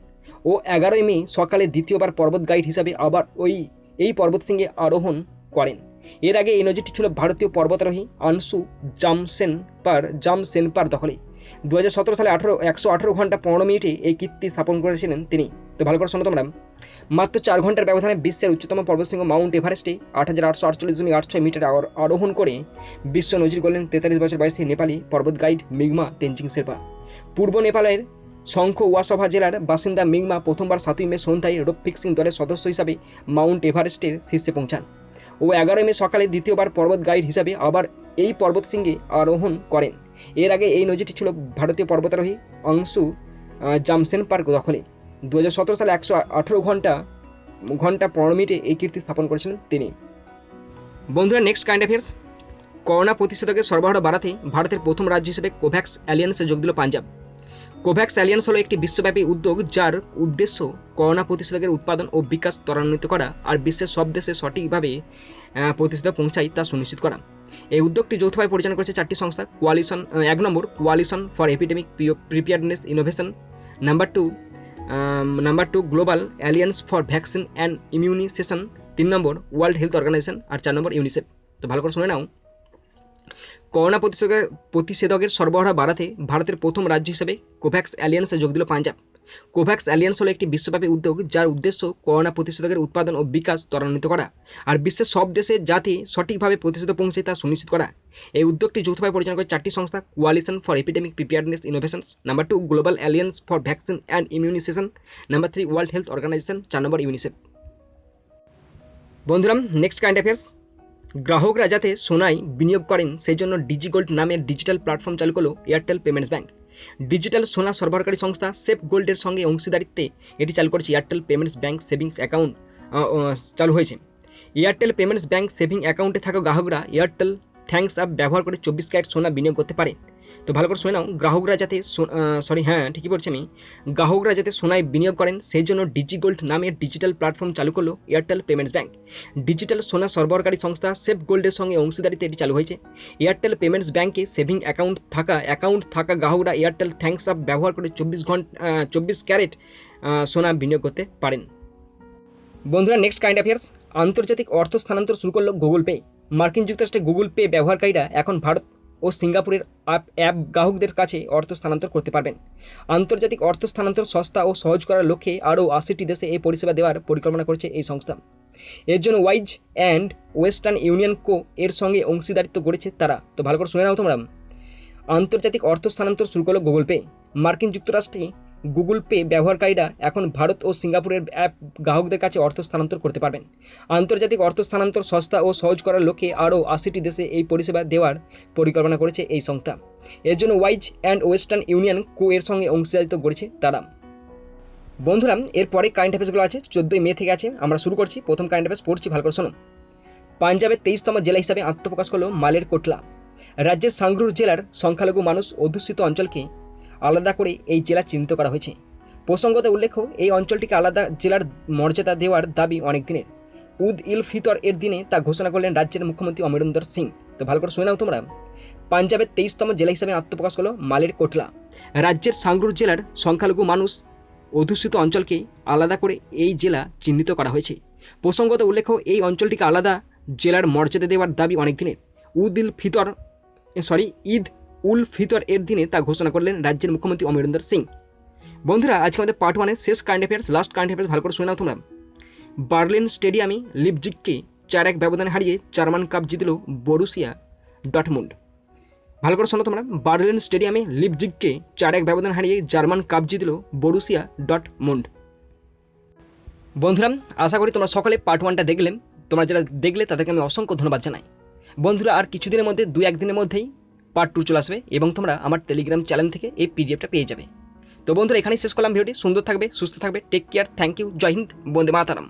ও 11 মে সকালে দ্বিতীয়বার পর্বত গাইড হিসাবে আবার এই পর্বতশৃঙ্গে আরোহণ করেন। এর আগে এই নজিরটি ছিল ভারতীয় পর্বতারোহী আনসু জামসেনপার দখলে। 2017 সালে 118 ঘন্টা 15 মিনিটে এই কীর্তি স্থাপন করেছিলেন তিনি। তো ভালো করে শোনো তোমরা। মাত্র 4 ঘন্টার ব্যবধানে বিশ্বের উচ্চতম পর্বতশৃঙ্গ মাউন্ট এভারেস্টে 8848.86 মিটার আরোহণ করে বিশ্ব নজির গড়লেন 43 বছর বয়সী নেপালি পর্বত গাইড মিংমা তেনজিং শেরপা। পূর্ব নেপালের শঙ্খ ওয়াসভা জেলার বাসিন্দা মিংমা প্রথমবার 7 মে সন্ধ্যায় রোপ ফিক্সিং দলের সদস্য হিসাবে মাউন্ট এভারেস্টের শীর্ষে পৌঁছান ও 11 মে সকালে দ্বিতীয়বার পর্বত গাইড হিসাবে আবার এই পর্বতশৃঙ্গে আরোহণ করেন। এর আগে এই নজিরটি ছিল ভারতীয় পর্বতারোহী আংশু জামসেনপার দখলে। 2017 সালে 118 ঘন্টা 15 মিনিটে এই কীর্তি স্থাপন করেছিলেন তিনি। বন্ধুরা নেক্সট কারেন্ট অ্যাফেয়ার্স, করোনা প্রতিষেধকের সরবরাহ বাড়াতে ভারতের প্রথম রাজ্য হিসেবে কোভ্যাক্স অ্যালিয়েন্সে যোগ দিল পাঞ্জাব। কোভ্যাক্স অ্যালিয়ান্স হলো একটি বিশ্বব্যাপী উদ্যোগ যার উদ্দেশ্য করোনা প্রতিষেধকের উৎপাদন ও বিকাশ ত্বরান্বিত করা আর বিশ্বের সব দেশে সঠিকভাবে প্রতিষেধক পৌঁছায় তা সুনিশ্চিত করা। এই উদ্যোগটি যৌথভাবে পরিচালনা করেছে 4টি সংস্থা। কোয়ালিশন 1 নম্বর coalition for epidemic preparedness innovation, number 2 global alliance for vaccine and immunisation, 3 নম্বর ওয়ার্ল্ড হেলথ অর্গানাইজেশন আর 4 নম্বর ইউনিসেফ। তো ভালো করে শুনে নাও। করোনা প্রতিষেধকের সরবরাহ বাড়াতে ভারতের প্রথম রাজ্য হিসেবে কোভ্যাক্স অ্যালিয়ান্সে যোগ দিল পাঞ্জাব। কোভ্যাক্স অ্যালিয়ান্স হলো একটি বিশ্বব্যাপী উদ্যোগ যার উদ্দেশ্য করোনা প্রতিষেধকের উৎপাদন ও বিকাশ ত্বরান্বিত করা আর বিশ্বের সব দেশে যাতে সঠিকভাবে প্রতিষেধক পৌঁছায় তা সুনিশ্চিত করা। এই উদ্যোগটি যৌথভাবে পরিচালনা করে 4টি সংস্থা। Coalition for epidemic preparedness innovations, number 2 global alliance for vaccine and immunisation, number 3 world health organisation, 4 নম্বর ইউনিসেফ। বন্ধুরা, নেক্সট কারেন্ট অ্যাফেয়ার্স। গ্রাহকরা যাতে সোনায় বিনিয়োগ করেন সেই জন্য ডিজিগোল্ড নামের ডিজিটাল প্ল্যাটফর্ম চালু করলো এয়ারটেল পেমেন্টস ব্যাংক। ডিজিটাল সোনা সরবরাহকারী সংস্থা সেফ গোল্ডের সঙ্গে অংশীদারিত্বে এটি চালু করেছে Airtel payments bank savings account চালু হয়েছে। এয়ারটেল পেমেন্টস ব্যাংক সেভিং অ্যাকাউন্টে থাকা গ্রাহকরা এয়ারটেল থ্যাঙ্কস অ্যাপ ব্যবহার করে 24 ক্যারেট সোনা বিনিয়োগ করতে পারে। তো ভালো করে শুনে নাও। গ্রাহকরা যাতে গ্রাহকরা যাতে সোনায় বিনিয়োগ করেন সেই জন্য ডিজিগোল্ড নামের ডিজিটাল প্ল্যাটফর্ম চালু করলো এয়ারটেল পেমেন্টস ব্যাংক। ডিজিটাল সোনা সরবরাহকারী সংস্থা সেফ গোল্ডের সঙ্গে অংশীদারিত্বে এটি চালু হয়েছে। এয়ারটেল পেমেন্টস ব্যাংকে সেভিং অ্যাকাউন্ট থাকা গ্রাহকরা এয়ারটেল থ্যাঙ্কস অ্যাপ ব্যবহার করে 24 ক্যারেট সোনা বিনিয়োগ করতে পারেন। বন্ধুরা, নেক্সট কারেন্ট অ্যাফেয়ার্স। আন্তর্জাতিক অর্থ স্থানান্তর শুরু করলো গুগল পে। মার্কিন যুক্তরাষ্ট্রে গুগল পে ব্যবহারকারীরা এখন ভারত ও সিঙ্গাপুরের অ্যাপ গ্রাহকদের কাছে অর্থ স্থানান্তর করতে পারবেন। আন্তর্জাতিক অর্থ স্থানান্তর সস্তা ও সহজ করার লক্ষ্যে আরও 80টি দেশে এই পরিষেবা দেওয়ার পরিকল্পনা করেছে এই সংস্থা। এর জন্য ওয়াইজ অ্যান্ড ওয়েস্টার্ন ইউনিয়ন কো এর সঙ্গে অংশীদারিত্ব করেছে তারা। তো ভালো করে শুনে নাও তোমরা। আন্তর্জাতিক অর্থ স্থানান্তর শুরু করলো গুগল পে। মার্কিন যুক্তরাষ্ট্রে গুগল পে ব্যবহারকারীরা এখন ভারত ও সিঙ্গাপুরের অ্যাপ গ্রাহকদের কাছে অর্থ স্থানান্তর করতে পারবেন। আন্তর্জাতিক অর্থ স্থানান্তর সস্তা ও সহজ করার লক্ষ্যে আরও 80টি দেশে এই পরিষেবা দেওয়ার পরিকল্পনা করেছে এই সংস্থা। এর জন্য ওয়াইজ অ্যান্ড ওয়েস্টার্ন ইউনিয়ন কো এর সঙ্গে অংশীদারিত্ব করেছে তারা। বন্ধুরা, এরপরে কারেন্ট অ্যাফেয়ার্সগুলো আছে 14 মে থেকে আছে। আমরা শুরু করছি। প্রথম কারেন্ট অ্যাফেয়ার্স পড়ছি, ভালো করে শোনো। পাঞ্জাবের 23তম জেলা হিসাবে আত্মপ্রকাশ করলো মালের কোটলা। রাজ্যের সাংগ্রুর জেলার সংখ্যালঘু মানুষ অধ্যুষিত অঞ্চলকে আলাদা করে এই জেলা চিহ্নিত করা হয়েছে। প্রসঙ্গত উল্লেখ্য, এই অঞ্চলটিকে আলাদা জেলার মর্যাদা দেওয়ার দাবি অনেক দিনের। উদ ইল ফিতর এর দিনে তা ঘোষণা করলেন রাজ্যের মুখ্যমন্ত্রী অমরিন্দর সিং। তো ভালো করে শুনে নাও তোমরা। পাঞ্জাবের 23তম জেলা হিসাবে আত্মপ্রকাশ করলো মালের কোটলা। রাজ্যের সাংগ্রুর জেলার সংখ্যালঘু মানুষ অধ্যুষিত অঞ্চলকে আলাদা করে এই জেলা চিহ্নিত করা হয়েছে। প্রসঙ্গত উল্লেখ্য, এই অঞ্চলটিকে আলাদা জেলার মর্যাদা দেওয়ার দাবি অনেক দিনের। ঈদ উল ফিতর এর দিনে তা ঘোষণা করলেন রাজ্যের মুখ্যমন্ত্রী অমরিন্দর সিং। বন্ধুরা, আজকে আমাদের পার্ট 1-এর শেষ current affairs, last current affairs ভালো করে শুনে নাও তোমরা। বার্লিন স্টেডিয়ামে লিপজিগকে 4-1 ব্যবধানে হারিয়ে জার্মান কাপ জিতল বরুসিয়া ডর্টমুন্ড। ভালো করে শোনো তোমরা। বার্লিন স্টেডিয়ামে লিপজিগকে 4-1 ব্যবধানে হারিয়ে জার্মান কাপ জিতল বরুসিয়া ডর্টমুন্ড। বন্ধুরা, আশা করি তোমরা সকলে পার্ট 1টা দেখলেন। তোমরা যারা দেখলে তাদেরকে আমি অসংখ্য ধন্যবাদ জানাই। বন্ধুরা, আর কিছুদিনের মধ্যে 2-1 দিনের মধ্যেই পার্ট 2 চলে আসবে এবং তোমরা আমার টেলিগ্রাম চ্যানেল থেকে এই পিডিএফটা পেয়ে যাবে। তো বন্ধুরা, এখানেই শেষ করলাম ভিডিওটি। সুন্দর থাকবে, সুস্থ থাকবে, টেক কেয়ার, থ্যাংক ইউ, জয় হিন্দ, বন্দে মাতরম।